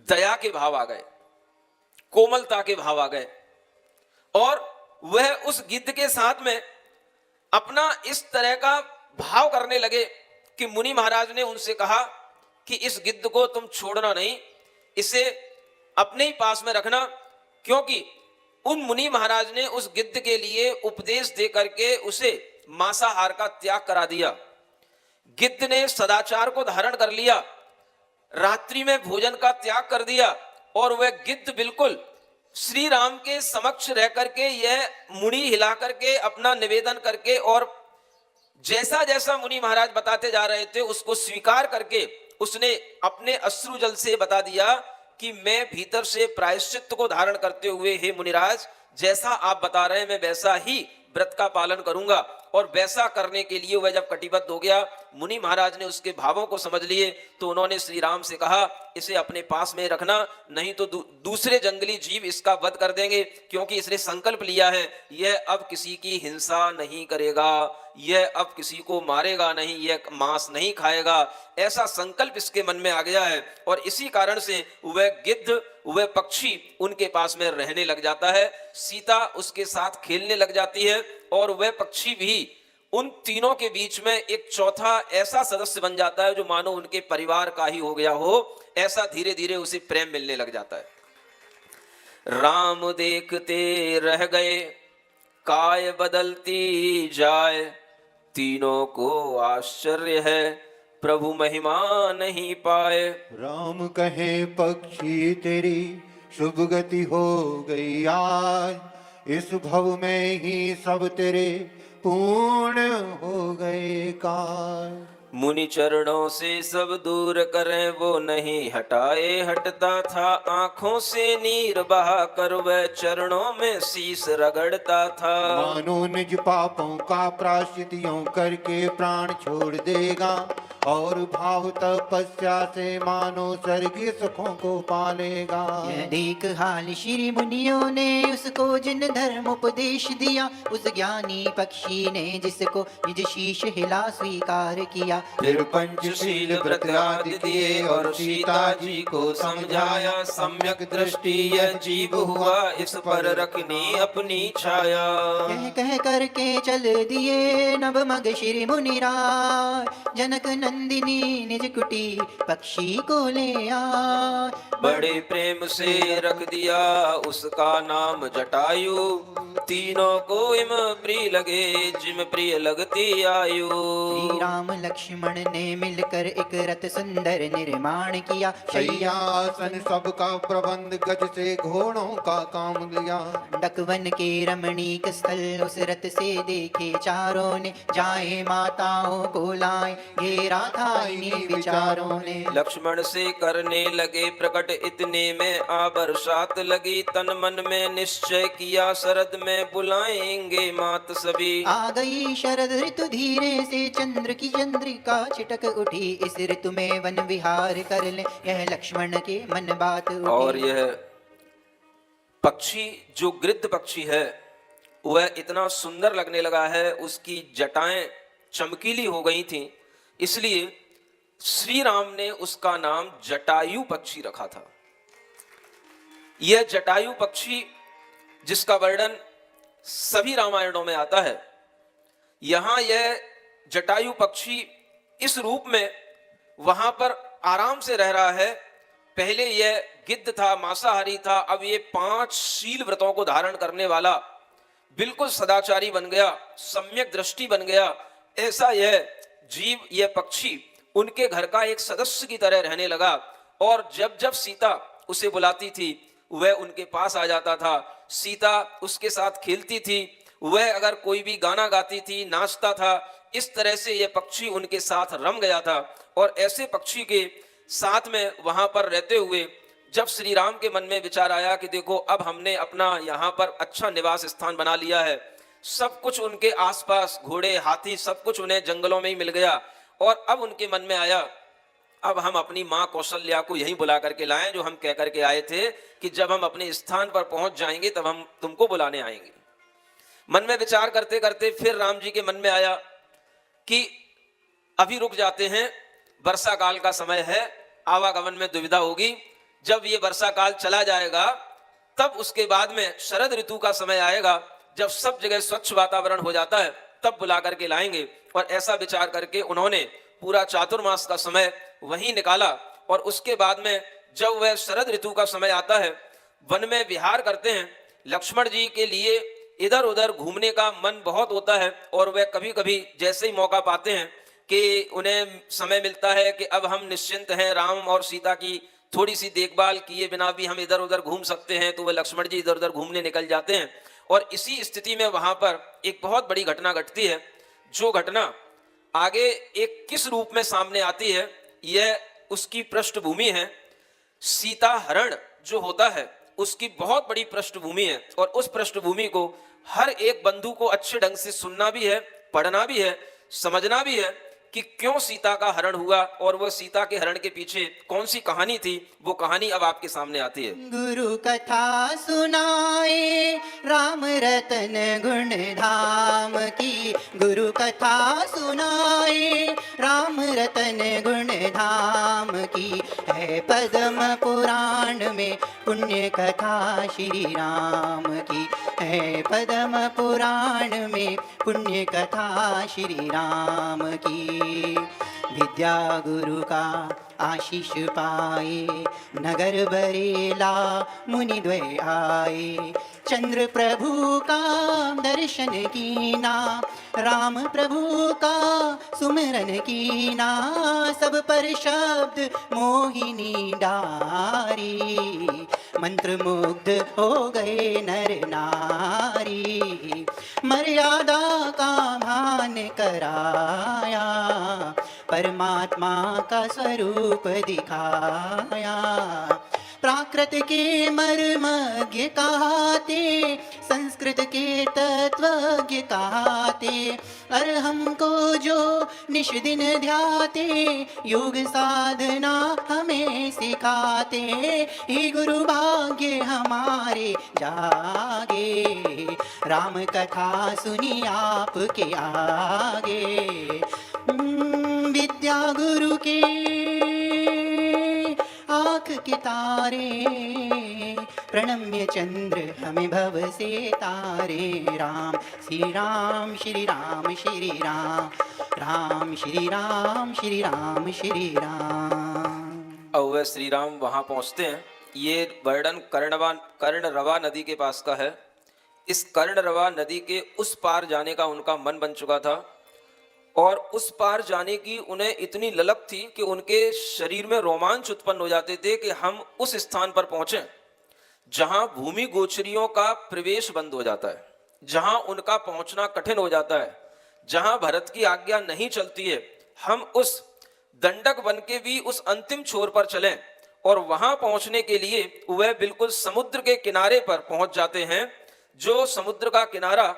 दया के भाव आ गए, कोमलता के भाव आ गए और वह उस गिद्ध के साथ में अपना इस तरह का भाव करने लगे कि मुनि महाराज ने उनसे कहा कि इस गिद्ध को तुम छोड़ना नहीं, इसे अपने ही पास में रखना। क्योंकि उन मुनि महाराज ने उस गिद्ध के लिए उपदेश दे करके उसे मांसाहार का त्याग करा दिया। गिद्ध ने सदाचार को धारण कर लिया, रात्रि में भोजन का त्याग कर दिया और वह गिद्ध बिल्कुल श्री राम के समक्ष रह करके यह मुड़ी हिला करके अपना निवेदन करके और जैसा जैसा मुनि महाराज बताते जा रहे थे उसको स्वीकार करके उसने अपने अश्रु जल से बता दिया कि मैं भीतर से प्रायश्चित्त को धारण करते हुए हे मुनिराज जैसा आप बता रहे हैं मैं वैसा ही व्रत का पालन करूंगा। और वैसा करने के लिए वह जब कटिबद्ध हो गया, मुनि महाराज ने उसके भावों को समझ लिए तो उन्होंने श्री राम से कहा इसे अपने पास में रखना, नहीं तो दूसरे जंगली जीव इसका वध कर देंगे, क्योंकि इसने संकल्प लिया है यह अब किसी की हिंसा नहीं करेगा, यह अब किसी को मारेगा नहीं, यह मांस नहीं खाएगा, ऐसा संकल्प इसके मन में आ गया है। और इसी कारण से वह गिद्ध, वह पक्षी उनके पास में रहने लग जाता है, सीता उसके साथ खेलने लग जाती है और वह पक्षी भी उन तीनों के बीच में एक चौथा ऐसा सदस्य बन जाता है जो मानो उनके परिवार का ही हो गया हो, ऐसा धीरे धीरे उसे प्रेम मिलने लग जाता है। राम देखते रह गए काय बदलती जाए, तीनों को आश्चर्य है प्रभु महिमा नहीं पाए। राम कहे पक्षी तेरी शुभ गति हो गई आज, इस भव में ही सब तेरे पूर्ण हो गए काज। मुनि चरणों से सब दूर करें वो नहीं हटाए, हटता था आंखों से नीर बहा कर वह चरणों में शीश रगड़ता था। मानो निज पापों का प्रायश्चित यूं करके प्राण छोड़ देगा और भाव तपस्या से मानो स्वर्गीय सुखों को पालेगा। यह देख हाल श्री मुनियों ने उसको जिन धर्म उपदेश दिया, उस ज्ञानी पक्षी ने जिसको निज शीश हिला स्वीकार किया। फिर पंचशील व्रत आदि दिए और सीता जी को समझाया, सम्यक दृष्टि यह जीव हुआ इस पर रखनी अपनी छाया। कह कह करके चल दिए नभ मग श्री मुनिराज, जनक नंदिनी निज कुटी पक्षी को ले आ। बड़े प्रेम से रख दिया उसका नाम जटायु, तीनों को इम प्रिय लगे जिम प्रिय लगती आयु। श्री राम लक्ष्मण ने मिलकर एक रथ सुंदर निर्माण किया। शय्यासन सबका प्रबंध गज से घोड़ों का काम लिया। डकवन के रमणीक स्थल उस रथ से देखे चारों ने, जाए माताओं को लाए घेरा था इन्हीं विचारों ने। लक्ष्मण से करने लगे प्रकट इतने में आ बरसात लगी, तन मन में निश्चय किया शरद में बुलाएंगे मात सभी। आ गई शरद ऋतु धीरे से चंद्र की चंद्रिका छिटक उठी, इस ऋतु में वन विहार कर ले यह लक्ष्मण के मन बात उठी। और यह पक्षी जो गिद्ध पक्षी है वह इतना सुंदर लगने लगा है, उसकी जटाएं चमकीली हो गई थीं, इसलिए श्री राम ने उसका नाम जटायु पक्षी रखा था। यह जटायु पक्षी जिसका वर्णन सभी रामायणों में आता है, यहां यह जटायु पक्षी इस रूप में वहां पर आराम से रह रहा है। पहले यह गिद्ध था, मांसाहारी था, अब ये 5 शील व्रतों को धारण करने वाला बिल्कुल सदाचारी बन गया, सम्यक दृष्टि बन गया। ऐसा यह जीव, यह पक्षी उनके घर का एक सदस्य की तरह रहने लगा, और जब जब सीता उसे बुलाती थी वह उनके पास आ जाता था, सीता उसके साथ खेलती थी, वह अगर कोई भी गाना गाती थी, नाचता था, इस तरह से यह पक्षी उनके साथ रम गया था। और ऐसे पक्षी के साथ में वहां पर रहते हुए जब श्री राम के मन में विचार आया कि देखो अब हमने अपना यहाँ पर अच्छा निवास स्थान बना लिया है, सब कुछ उनके आसपास, घोड़े हाथी सब कुछ उन्हें जंगलों में ही मिल गया, और अब उनके मन में आया अब हम अपनी माँ कौशल्या को यहीं बुला करके लाएं, जो हम कह करके आए थे कि जब हम अपने स्थान पर पहुंच जाएंगे तब हम तुमको बुलाने आएंगे। मन में विचार करते करते फिर राम जी के मन में आया कि अभी रुक जाते हैं, वर्षा काल का समय है, आवागमन में दुविधा होगी, जब ये वर्षा काल चला जाएगा तब उसके बाद में शरद ऋतु का समय आएगा, जब सब जगह स्वच्छ वातावरण हो जाता है तब बुला करके लाएंगे। और ऐसा विचार करके उन्होंने पूरा चातुर्मास का समय वहीं निकाला, और उसके बाद में जब वह शरद ऋतु का समय आता है, वन में विहार करते हैं। लक्ष्मण जी के लिए इधर उधर घूमने का मन बहुत होता है, और वह कभी कभी जैसे ही मौका पाते हैं कि उन्हें समय मिलता है कि अब हम निश्चिंत हैं, राम और सीता की थोड़ी सी देखभाल किए बिना भी हम इधर उधर घूम सकते हैं, तो वह लक्ष्मण जी इधर उधर घूमने निकल जाते हैं। और इसी स्थिति में वहां पर एक बहुत बड़ी घटना घटती है, जो घटना आगे एक किस रूप में सामने आती है यह उसकी पृष्ठभूमि है। सीता हरण जो होता है उसकी बहुत बड़ी पृष्ठभूमि है, और उस पृष्ठभूमि को हर एक बंधु को अच्छे ढंग से सुनना भी है, पढ़ना भी है, समझना भी है कि क्यों सीता का हरण हुआ, और वह सीता के हरण के पीछे कौन सी कहानी थी। वो कहानी अब आपके सामने आती है। गुरु कथा सुनाए राम रतन गुण धाम की, गुरु कथा सुनाए राम रतन गुण धाम की, है पद्म पुराण में पुण्य कथा श्री राम की, है पद्म पुराण में पुण्य कथा श्री राम की। विद्या गुरु का आशीष पाए नगर बरेला मुनि द्वय आए, चंद्र प्रभु का दर्शन कीना, राम प्रभु का सुमिरन कीना, सब पर शब्द मोहिनी डारी, मंत्र मुग्ध हो गए नर नारी, मर्यादा का मान कराया, परमात्मा का स्वरूप दिखाया, प्राकृत के मर्मज्ञ कहाते, संस्कृत के तत्वज्ञ कहाते, और हमको जो निश दिन ध्याते, योग साधना हमें सिखाते, हे गुरु भाग्य हमारे जागे, राम कथा सुनी आपके आगे। विद्या गुरु के आँख के तारे, प्रणम्य चंद्र हमें भव से तारे। राम श्री राम श्री राम श्री राम, राम श्री राम श्री राम श्री राम। अब वह श्री राम वहां पहुंचते हैं। ये वर्णन कर्णरवा नदी के पास का है। इस कर्णरवा नदी के उस पार जाने का उनका मन बन चुका था और उस पार जाने की उन्हें इतनी ललक थी कि उनके शरीर में रोमांच उत्पन्न हो जाते थे कि हम उस स्थान पर पहुंचे जहां भूमि गोचरियों का प्रवेश बंद हो जाता है, जहां उनका पहुंचना कठिन हो जाता है, जहां भरत की आज्ञा नहीं चलती है। हम उस दंडक बन के भी उस अंतिम छोर पर चलें और वहां पहुंचने के लिए वह बिल्कुल समुद्र के किनारे पर पहुंच जाते हैं। जो समुद्र का किनारा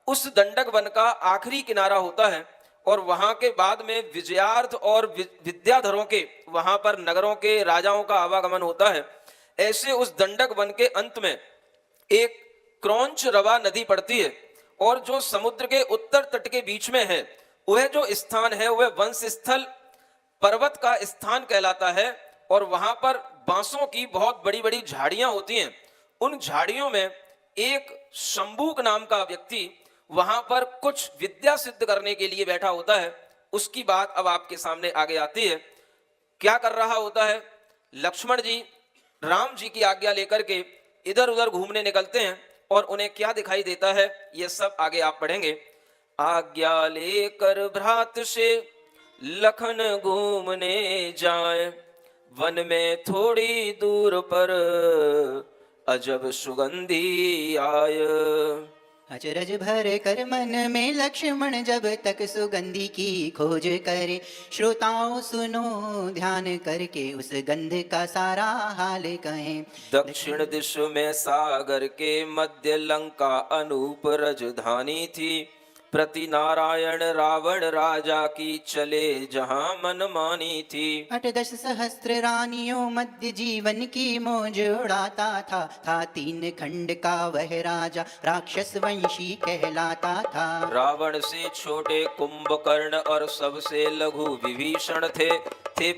उस दंडक वन का आखिरी किनारा होता है और वहां के बाद में विजयार्थ और विद्याधरों के वहां पर नगरों के राजाओं का आवागमन होता है। ऐसे उस दंडक वन के अंत में एक क्रौंच रवा नदी पड़ती है और जो समुद्र के उत्तर तट के बीच में है वह जो स्थान है वह वंश स्थल पर्वत का स्थान कहलाता है और वहां पर बांसों की बहुत बड़ी बड़ी झाड़ियां होती हैं। उन झाड़ियों में एक शंभूक नाम का व्यक्ति वहां पर कुछ विद्या सिद्ध करने के लिए बैठा होता है। उसकी बात अब आपके सामने आगे आती है। क्या कर रहा होता है? लक्ष्मण जी राम जी की आज्ञा लेकर के इधर उधर घूमने निकलते हैं और उन्हें क्या दिखाई देता है ये सब आगे आप पढ़ेंगे। आज्ञा लेकर भ्रात से लखन घूमने जाए, वन में थोड़ी दूर पर अजब सुगंधी आय। अचरज भर कर मन में लक्ष्मण जब तक सुगंधि की खोज करे। श्रोताओं सुनो ध्यान करके उस गंध का सारा हाल कहें। दक्षिण दिश में सागर के मध्य लंका अनूप राजधानी थी। प्रति नारायण रावण राजा की चले जहां मनमानी थी। 8-10 सहस्त्र रानियों मध्य जीवन की मौज उड़ाता था 3 खंड का वह राजा राक्षस वंशी कहलाता था। रावण से छोटे कुंभकर्ण और सबसे लघु विभीषण थे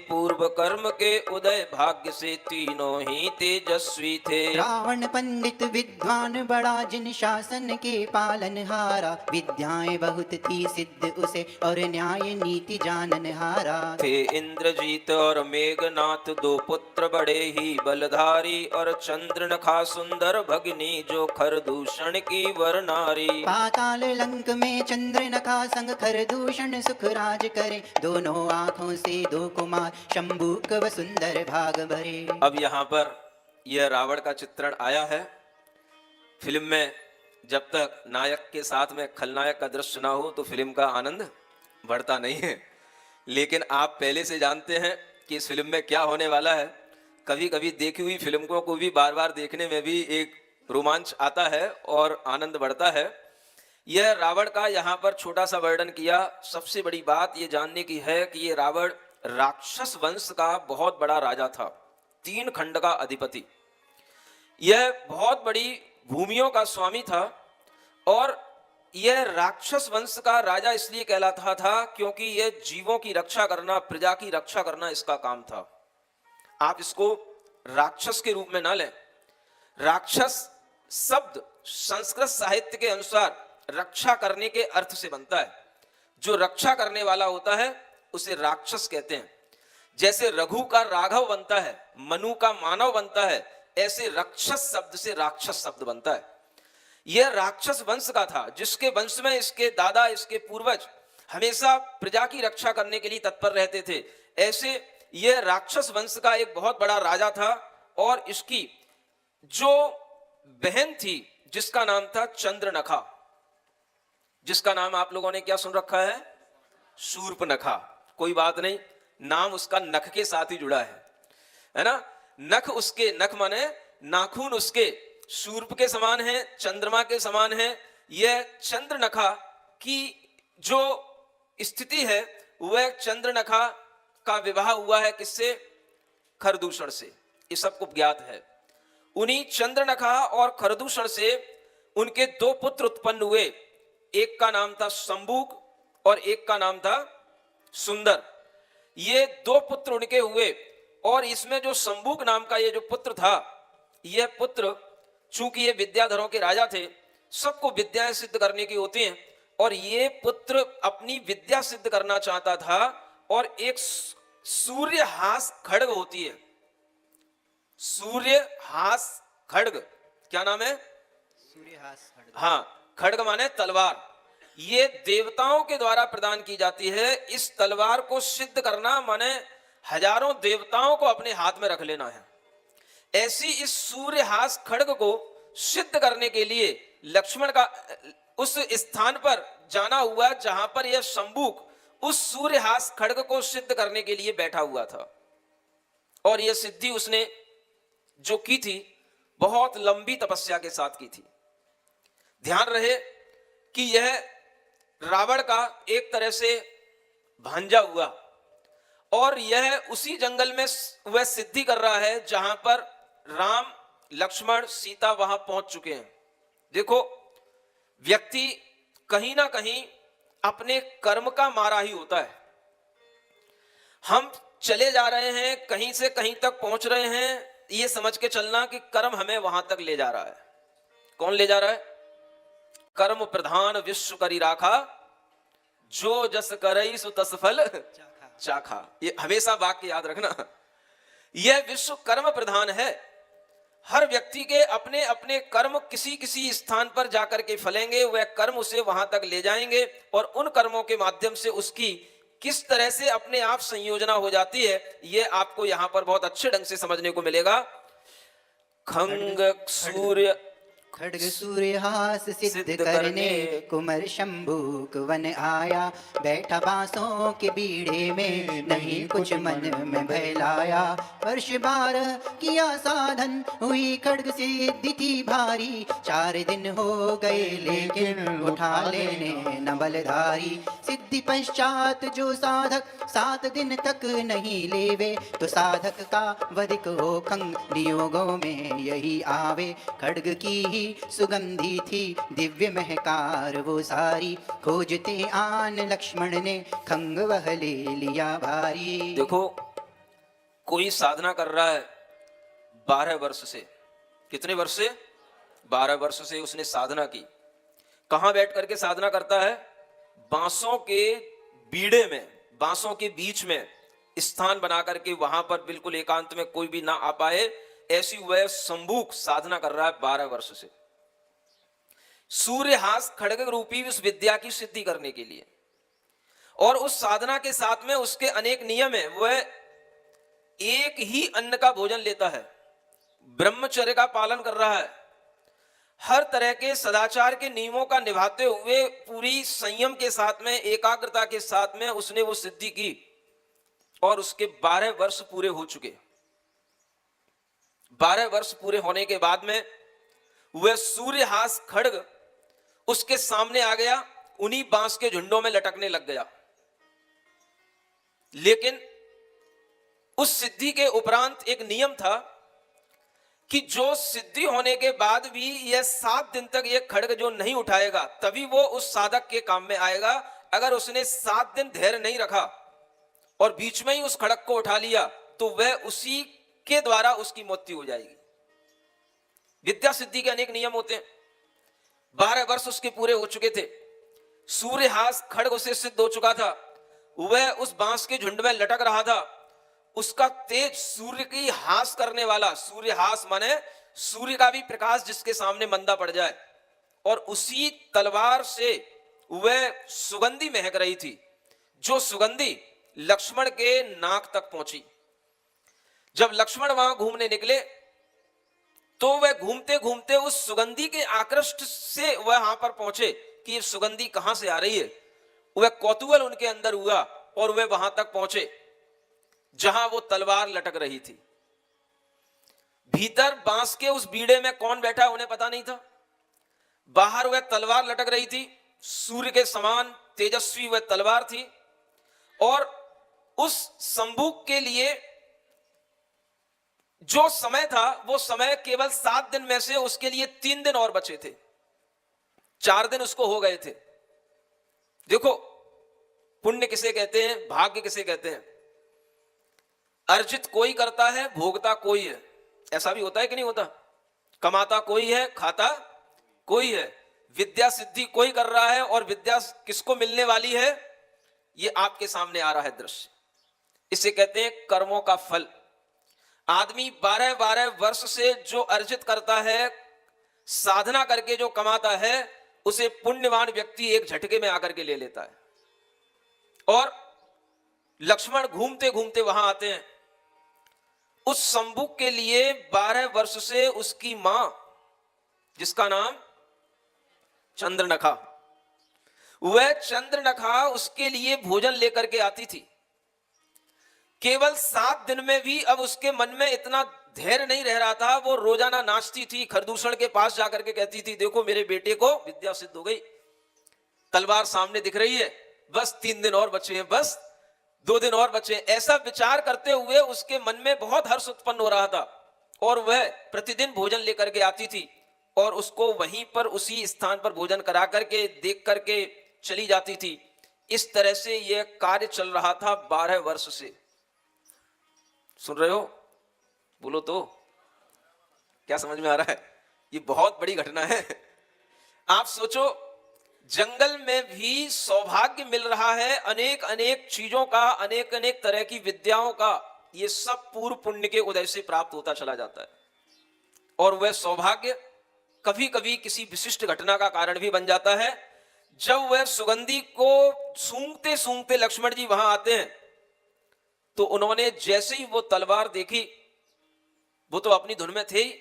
पूर्व कर्म के उदय, भाग्य से तीनों ही तेजस्वी थे। रावण पंडित विद्वान बड़ा, जिन शासन के पालन हारा। विद्याएं बहुत थी सिद्ध उसे और न्याय नीति जानन हारा। थे इंद्रजीत और मेघनाथ 2 पुत्र बड़े ही बलधारी, और चंद्रनखा सुंदर भगिनी जो खरदूषण की वरनारी। पाताल लंक में चंद्रनखा संग खरदूषण सुख राज करे। दोनों आँखों से 2 कुमार शंभूक व सुंदर भाग भरे। अब यहाँ पर यह रावण का चित्रण आया है। फिल्म में जब तक नायक के साथ में खलनायक का दृश्य ना हो तो फिल्म का आनंद बढ़ता नहीं है। लेकिन आप पहले से जानते हैं कि इस फिल्म में क्या होने वाला है। कभी कभी देखी हुई फिल्मों को भी बार बार देखने में भी एक रोमांच आता है और आनंद बढ़ता है। यह रावण का यहाँ पर छोटा सा वर्णन किया। सबसे बड़ी बात ये जानने की है कि ये रावण राक्षस वंश का बहुत बड़ा राजा था, 3 खंड का अधिपति। यह बहुत बड़ी भूमियों का स्वामी था और यह राक्षस वंश का राजा इसलिए कहलाता था क्योंकि यह जीवों की रक्षा करना, प्रजा की रक्षा करना इसका काम था। आप इसको राक्षस के रूप में ना लें। राक्षस शब्द संस्कृत साहित्य के अनुसार रक्षा करने के अर्थ से बनता है। जो रक्षा करने वाला होता है उसे राक्षस कहते हैं। जैसे रघु का राघव बनता है, मनु का मानव बनता है, ऐसे राक्षस शब्द से राक्षस शब्द बनता है। यह राक्षस वंश का था जिसके वंश में इसके दादा, इसके पूर्वज हमेशा प्रजा की रक्षा करने के लिए तत्पर रहते थे। ऐसे यह राक्षस वंश का एक बहुत बड़ा राजा था और इसकी जो बहन थी जिसका नाम था चंद्रनखा, जिसका नाम आप लोगों ने क्या सुन रखा है? शूर्पनखा। कोई बात नहीं, नाम उसका नख के साथ ही जुड़ा है ना। नख उसके, नख माने नाखून उसके शूर्प के समान है, चंद्रमा के समान है। यह चंद्रनखा की जो स्थिति है वह चंद्रनखा का विवाह हुआ है किससे? खरदूषण से। ये सबको ज्ञात है। उन्हीं चंद्रनखा और खरदूषण से उनके 2 पुत्र उत्पन्न हुए। एक का नाम था शंभूक और एक का नाम था सुंदर। ये 2 पुत्र उनके हुए और इसमें जो शंभूक नाम का ये जो पुत्र था यह पुत्र, चूंकि ये विद्याधरों के राजा थे, सबको विद्याएं सिद्ध करने की होती हैं, और ये पुत्र अपनी विद्या सिद्ध करना चाहता था, और एक सूर्यहास खड्ग होती है, सूर्यहास खड्ग, क्या नाम है? सूर्यहास खड्ग। हाँ, खड्ग माने तलवार। ये देवताओं के द्वारा प्रदान की जाती है। इस तलवार को सिद्ध करना माने हजारों देवताओं को अपने हाथ में रख लेना है। ऐसी इस सूर्यहास खड्ग को सिद्ध करने के लिए लक्ष्मण का उस स्थान पर जाना हुआ जहां पर यह शंबुक उस सूर्यहास खड्ग को सिद्ध करने के लिए बैठा हुआ था। और यह सिद्धि उसने जो की थी, बहुत लंबी तपस्या के साथ की थी। ध्यान रहे कि यह रावण का एक तरह से भांजा हुआ, और यह उसी जंगल में वह सिद्धि कर रहा है जहां पर राम, लक्ष्मण, सीता वहां पहुंच चुके हैं। देखो, व्यक्ति कहीं ना कहीं अपने कर्म का मारा ही होता है। हम चले जा रहे हैं, कहीं से कहीं तक पहुंच रहे हैं, ये समझ के चलना कि कर्म हमें वहां तक ले जा रहा है। कौन ले जा रहा है? कर्म प्रधान विश्व करी राखा, जो जस करई सो तस फल चाखा। ये हमेशा वाक्य याद रखना। यह विश्व कर्म प्रधान है। हर व्यक्ति के अपने अपने कर्म किसी किसी स्थान पर जाकर के फलेंगे, वह कर्म उसे वहां तक ले जाएंगे, और उन कर्मों के माध्यम से उसकी किस तरह से अपने आप संयोजना हो जाती है, यह आपको यहां पर बहुत अच्छे ढंग से समझने को मिलेगा। खंग सूर्य खड्ग सूर्यहास सिद्ध करने, कुमर शंभूक वन आया, बैठा बांसों के बीड़े में, नहीं कुछ मन में भय लाया। वर्ष 12 किया साधन, हुई खड्ग सिद्धि थी भारी, 4 दिन हो गए लेकिन उठा लेने न बलधारी। सिद्धि पश्चात जो साधक 7 दिन तक नहीं लेवे, तो साधक का वधिक हो खंग नियोगों में यही आवे। खड्ग की ही सुगंधी थी दिव्य महकार वो सारी, खोजते आन लक्ष्मण ने खंग वह ले लिया भारी। देखो, कोई साधना कर रहा है 12 वर्ष से। कितने वर्ष से? 12 वर्ष से उसने साधना की। कहां बैठ करके साधना करता है? बांसों के बीड़े में, बांसों के बीच में स्थान बना करके, वहां पर बिल्कुल एकांत में कोई भी ना आ पाए, ऐसी वह संबूक साधना कर रहा है 12 वर्ष से, सूर्यहास खड्ग रूपी उस विद्या की सिद्धि करने के लिए। और उस साधना के साथ में उसके अनेक नियम है। वह एक ही अन्न का भोजन लेता है, ब्रह्मचर्य का पालन कर रहा है, हर तरह के सदाचार के नियमों का निभाते हुए पूरी संयम के साथ में, एकाग्रता के साथ में उसने वो सिद्धि की। और उसके 12 वर्ष पूरे हो चुके। 12 वर्ष पूरे होने के बाद में वह सूर्यहास खड्ग उसके सामने आ गया, उन्हीं बांस के झुंडों में लटकने लग गया। लेकिन उस सिद्धि के उपरांत एक नियम था कि जो सिद्धि होने के बाद भी यह 7 दिन तक यह खड्ग जो नहीं उठाएगा, तभी वो उस साधक के काम में आएगा। अगर उसने 7 दिन धैर्य नहीं रखा और बीच में ही उस खड्ग को उठा लिया, तो वह उसी के द्वारा उसकी मृत्यु हो जाएगी। विद्या सिद्धि के अनेक नियम होते हैं। 12 वर्ष उसके पूरे हो चुके थे, सूर्यहास खड्ग उसे सिद्ध हो चुका था, वह उस बांस के झुंड में लटक रहा था। उसका तेज सूर्य की हास करने वाला, सूर्यहास माने सूर्य का भी प्रकाश जिसके सामने मंदा पड़ जाए, और उसी तलवार से वह सुगंधी महक रही थी, जो सुगंधी लक्ष्मण के नाक तक पहुंची। जब लक्ष्मण वहां घूमने निकले, तो वह घूमते घूमते उस सुगंधी के आकृष्ट से वह वहां पर पहुंचे कि ये सुगंधी कहां से आ रही है। वह कौतूहल उनके अंदर हुआ और वह वहां तक पहुंचे जहां वो तलवार लटक रही थी। भीतर बांस के उस बीड़े में कौन बैठा है उन्हें पता नहीं था। बाहर वह तलवार लटक रही थी, सूर्य के समान तेजस्वी वह तलवार थी। और उस संबूक के लिए जो समय था, वो समय केवल 7 दिन में से उसके लिए 3 दिन और बचे थे। 4 दिन उसको हो गए थे। देखो, पुण्य किसे कहते हैं, भाग्य किसे कहते हैं। अर्जित कोई करता है, भोगता कोई है। ऐसा भी होता है कि नहीं होता? कमाता कोई है, खाता कोई है, विद्या सिद्धि कोई कर रहा है, और विद्या किसको मिलने वाली है, ये आपके सामने आ रहा है दृश्य। इसे कहते हैं कर्मों का फल। आदमी 12-12 वर्ष से जो अर्जित करता है, साधना करके जो कमाता है, उसे पुण्यवान व्यक्ति एक झटके में आकर के ले लेता है। और लक्ष्मण घूमते घूमते वहां आते हैं। उस संबुक के लिए 12 वर्ष से उसकी मां, जिसका नाम चंद्रनखा, वह चंद्रनखा उसके लिए भोजन लेकर के आती थी। केवल 7 दिन में भी अब उसके मन में इतना धैर्य नहीं रह रहा था। वो रोजाना नाचती थी, खरदूषण के पास जाकर के कहती थी, देखो मेरे बेटे को विद्या सिद्ध हो गई, तलवार सामने दिख रही है, बस 3 दिन और बचे हैं, बस 2 दिन और बचे हैं। ऐसा विचार करते हुए उसके मन में बहुत हर्ष उत्पन्न हो रहा था, और वह प्रतिदिन भोजन लेकर के आती थी, और उसको वहीं पर उसी स्थान पर भोजन करा करके देख करके चली जाती थी। इस तरह से यह कार्य चल रहा था 12 वर्ष से। सुन रहे हो? बोलो तो, क्या समझ में आ रहा है? ये बहुत बड़ी घटना है। आप सोचो, जंगल में भी सौभाग्य मिल रहा है, अनेक अनेक चीजों का, अनेक अनेक तरह की विद्याओं का, ये सब पूर्व पुण्य के उदय से प्राप्त होता चला जाता है। और वह सौभाग्य कभी कभी किसी विशिष्ट घटना का कारण भी बन जाता है। जब वह सुगंधी को सूंघते सूंघते लक्ष्मण जी वहां आते हैं, तो उन्होंने जैसे ही वो तलवार देखी, वो तो अपनी धुन में थे ही,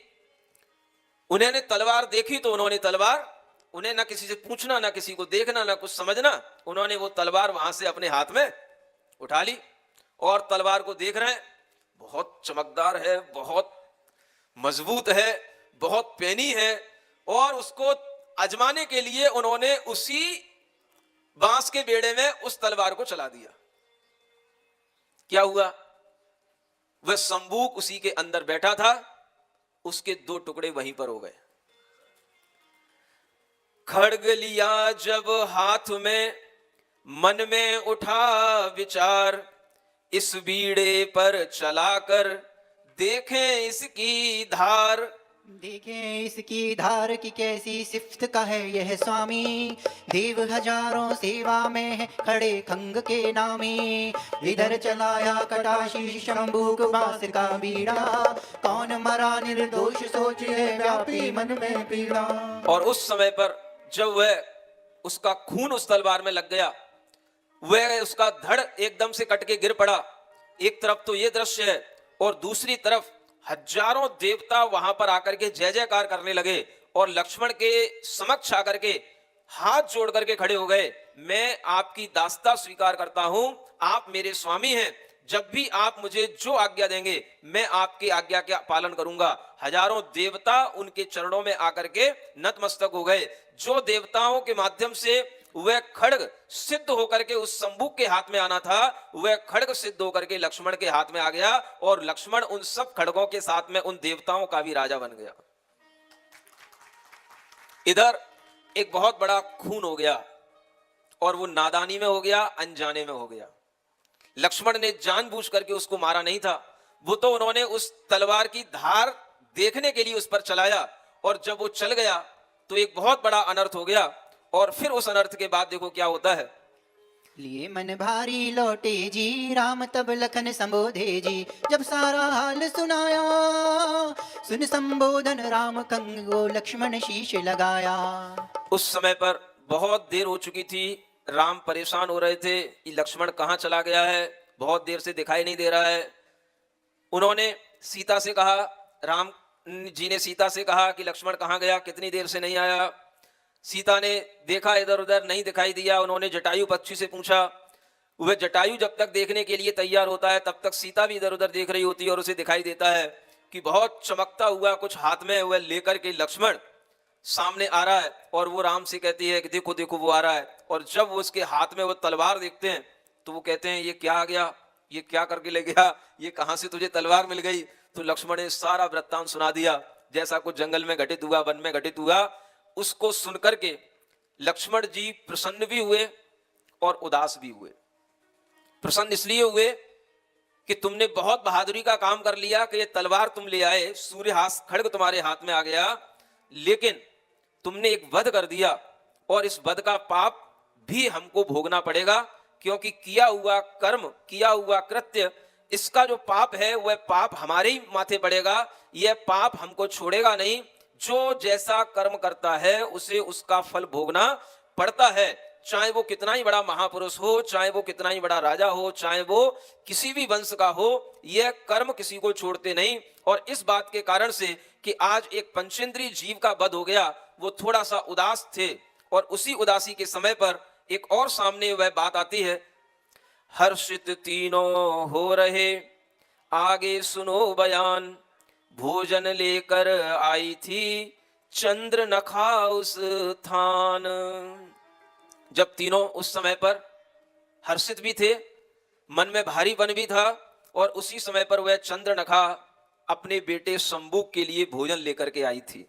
उन्होंने तलवार देखी तो उन्होंने तलवार, उन्हें ना किसी से पूछना, ना किसी को देखना, ना कुछ समझना, उन्होंने वो तलवार वहां से अपने हाथ में उठा ली और तलवार को देख रहे हैं, बहुत चमकदार है, बहुत मजबूत है, बहुत पैनी है, और उसको आजमाने के लिए उन्होंने उसी बांस के बेड़े में उस तलवार को चला दिया। क्या हुआ? वह संबूक उसी के अंदर बैठा था, उसके 2 टुकड़े वहीं पर हो गए। खड्ग लिया जब हाथ में, मन में उठा विचार, इस बीड़े पर चलाकर देखें इसकी धार। देखें इसकी धार की कैसी सिफ्त का है यह स्वामी, देव हजारों सेवा में है खड़े खंग के नामी। इधर चलाया कटाशीष शंभूक बांस का बीड़ा, कौन मरा निर्दोष सोचिए व्यापी मन में पीड़ा। और उस समय पर जब वह, उसका खून उस तलवार में लग गया, वह उसका धड़ एकदम से कट के गिर पड़ा। एक तरफ तो ये दृश्य है, और दूसरी तरफ हजारों देवता वहां पर आकर के जय जयकार करने लगे, और लक्ष्मण के समक्ष आकर के हाथ जोड़ करके खड़े हो गए। मैं आपकी दासता स्वीकार करता हूं, आप मेरे स्वामी हैं, जब भी आप मुझे जो आज्ञा देंगे मैं आपकी आज्ञा का पालन करूंगा। हजारों देवता उनके चरणों में आकर के नतमस्तक हो गए। जो देवताओं के माध्यम से वह खड्ग सिद्ध होकर के उस संबुक के हाथ में आना था, वह खड्ग सिद्ध होकर के लक्ष्मण के हाथ में आ गया, और लक्ष्मण उन सब खड्गों के साथ में उन देवताओं का भी राजा बन गया। इधर एक बहुत बड़ा खून हो गया, और वो नादानी में हो गया, अनजाने में हो गया। लक्ष्मण ने जानबूझ करके उसको मारा नहीं था, वो तो उन्होंने उस तलवार की धार देखने के लिए उस पर चलाया, और जब वो चल गया तो एक बहुत बड़ा अनर्थ हो गया। और फिर उस अनर्थ के बाद देखो क्या होता है। लिए मन भारी लौटे जी, राम तब लखन संबोधे जी, जब सारा हाल सुनाया, सुन संबोधन राम कंगो लक्ष्मण शीश लगाया। उस समय पर बहुत देर हो चुकी थी, राम परेशान हो रहे थे कि लक्ष्मण कहाँ चला गया है, बहुत देर से दिखाई नहीं दे रहा है। उन्होंने सीता से कहा, राम जी ने सीता से कहा कि लक्ष्मण कहाँ गया, कितनी देर से नहीं आया। सीता ने देखा इधर उधर, नहीं दिखाई दिया। उन्होंने जटायु पक्षी से पूछा, वह जटायु जब तक देखने के लिए तैयार होता है तब तक सीता भी इधर उधर देख रही होती है, और उसे दिखाई देता है कि बहुत चमकता हुआ कुछ हाथ में वह लेकर के लक्ष्मण सामने आ रहा है, और वो राम से कहती है कि देखो देखो वो आ रहा है। और जब वो उसके हाथ में वो तलवार देखते हैं तो वो कहते हैं ये क्या आ गया, ये क्या करके ले गया, ये कहाँ से तुझे तलवार मिल गई। तो लक्ष्मण ने सारा वृत्तांत सुना दिया, जैसा कुछ जंगल में घटित हुआ, वन में घटित हुआ। उसको सुनकर के लक्ष्मण जी प्रसन्न भी हुए और उदास भी हुए। प्रसन्न इसलिए हुए कि तुमने बहुत बहादुरी का काम कर लिया कि ये तलवार तुम ले आए, सूर्यहास खड्ग तुम्हारे हाथ में आ गया, लेकिन तुमने एक वध कर दिया और इस वध का पाप भी हमको भोगना पड़ेगा, क्योंकि किया हुआ कर्म, किया हुआ कृत्य, इसका जो पाप है वह पाप हमारे ही माथे पड़ेगा। यह पाप हमको छोड़ेगा नहीं। जो जैसा कर्म करता है उसे उसका फल भोगना पड़ता है, चाहे वो कितना ही बड़ा महापुरुष हो, चाहे वो कितना ही बड़ा राजा हो, चाहे वो किसी भी वंश का हो, यह कर्म किसी को छोड़ते नहीं। और इस बात के कारण से कि आज एक पंचेंद्रीय जीव का वध हो गया, वो थोड़ा सा उदास थे, और उसी उदासी के समय पर एक और सामने वह बात आती है, हर्षित तीनों हो रहे आगे सुनो बयान, भोजन लेकर आई थी चंद्र नखा उस थान। जब तीनों उस समय पर हर्षित भी थे, मन में भारीपन भी था, और उसी समय पर वह चंद्रनखा अपने बेटे शंभू के लिए भोजन लेकर के आई थी।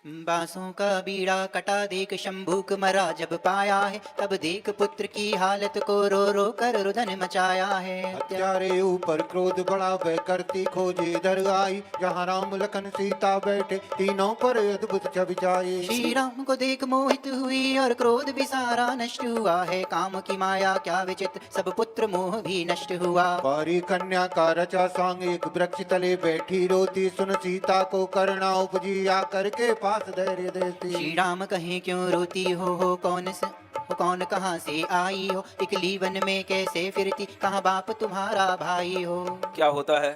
बांसों का बीड़ा कटा देख शंभूक मरा जब पाया है, तब देख पुत्र की हालत को रो रो कर रुदन मचाया है। हत्यारे ऊपर क्रोध बढ़ा, वह करती खोजे इधर आई, जहाँ राम लखन सीता बैठे तीनों पर अद्भुत छवि छाई। श्री राम को देख मोहित हुई और क्रोध भी सारा नष्ट हुआ है, काम की माया क्या विचित्र, सब पुत्र मोह भी नष्ट हुआ। पारी कन्या का रचा सांग, एक वृक्ष तले बैठी रोती, सुन सीता को करुणा उपजी, आकर के पास धैर्य देती। श्री राम कहें क्यों रोती हो कौन कहाँ से आई हो, इकली वन में कैसे फिरती, कहाँ बाप तुम्हारा भाई हो। क्या होता है,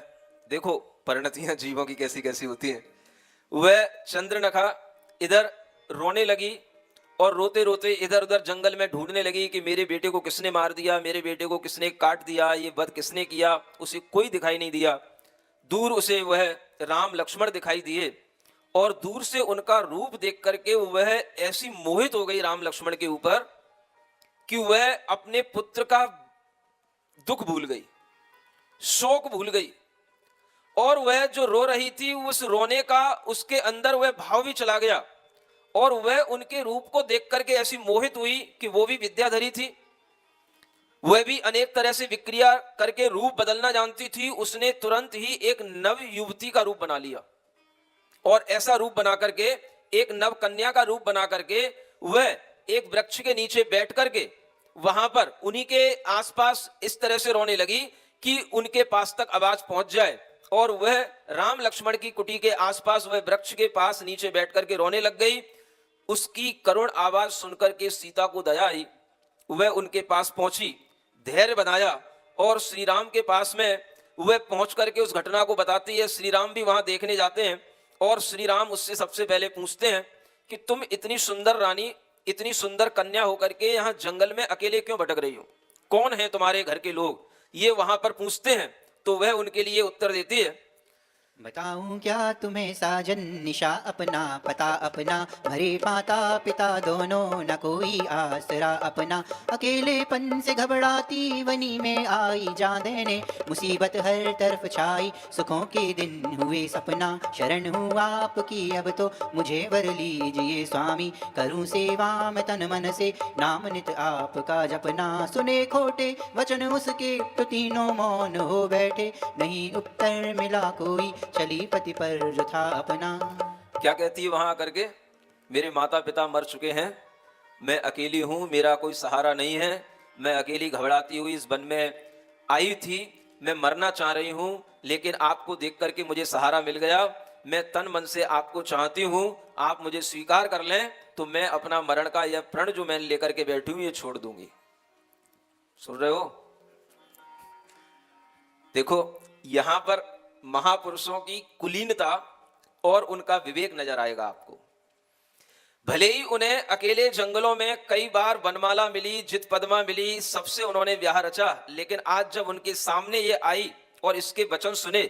देखो परिणतियां जीवों की कैसी कैसी होती हैं। वह चंद्रनखा इधर रोने लगी और रोते रोते इधर उधर जंगल में ढूंढने लगी कि मेरे बेटे को किसने मार दिया, मेरे बेटे को किसने काट दिया, ये वध किसने किया। उसे कोई दिखाई नहीं दिया। दूर उसे वह राम लक्ष्मण दिखाई दिए, और दूर से उनका रूप देख करके वह ऐसी मोहित हो गई राम लक्ष्मण के ऊपर कि वह अपने पुत्र का दुख भूल गई, शोक भूल गई, और वह जो रो रही थी उस रोने का उसके अंदर वह भाव भी चला गया, और वह उनके रूप को देख करके ऐसी मोहित हुई कि वो भी विद्याधरी थी, वह भी अनेक तरह से विक्रिया करके रूप बदलना जानती थी। उसने तुरंत ही एक नव युवती का रूप बना लिया, और ऐसा रूप बना करके, एक नव कन्या का रूप बना करके वह एक वृक्ष के नीचे बैठ करके वहां पर उन्हीं के आसपास इस तरह से रोने लगी कि उनके पास तक आवाज पहुंच जाए, और वह राम लक्ष्मण की कुटी के आसपास वह वृक्ष के पास नीचे बैठ करके रोने लग गई। उसकी करुण आवाज सुनकर के सीता को दया आई, वह उनके पास पहुंची, धैर्य बनाया, और श्री राम के पास में वह पहुंच करके उस घटना को बताती है। श्री राम भी वहां देखने जाते हैं, और श्री राम उससे सबसे पहले पूछते हैं कि तुम इतनी सुंदर रानी, इतनी सुंदर कन्या होकर के यहाँ जंगल में अकेले क्यों भटक रही हो, कौन है तुम्हारे घर के लोग, ये वहां पर पूछते हैं। तो वह उनके लिए उत्तर देती है, बताऊं क्या तुम्हें साजन, निशा अपना पता अपना, भरे माता पिता दोनों न कोई आसरा अपना, अकेलेपन से घबराती वनी में आई जान देने, मुसीबत हर तरफ छाई सुखों के दिन हुए सपना, शरण हूँ आपकी अब तो मुझे वर लीजिए स्वामी, करूँ सेवा मैं तन मन से, नाम नित आपका जपना, सुने खोटे वचन उसके तो तीनों मौन हो बैठे, नहीं उत्तर मिला कोई चली पति पर जो था अपना। क्या कहती है वहां आकर के, मेरे माता पिता मर चुके हैं, मैं अकेली हूं, मेरा कोई सहारा नहीं है, मैं अकेली घबराती हुई इस वन में आई थी, मैं मरना चाह रही हूं, लेकिन आपको देख करके मुझे सहारा मिल गया, मैं तन मन से आपको चाहती हूं, आप मुझे स्वीकार कर लें तो मैं अपना मरण का यह प्रण जो मैं लेकर के बैठी हूं ये छोड़ दूंगी। सुन रहे हो, देखो यहां पर महापुरुषों की कुलीनता और उनका विवेक नजर आएगा आपको। भले ही उन्हें अकेले जंगलों में कई बार वनमाला मिली, जित पद्मा मिली, सबसे उन्होंने ब्याह रचा, लेकिन आज जब उनके सामने ये आई और इसके वचन सुने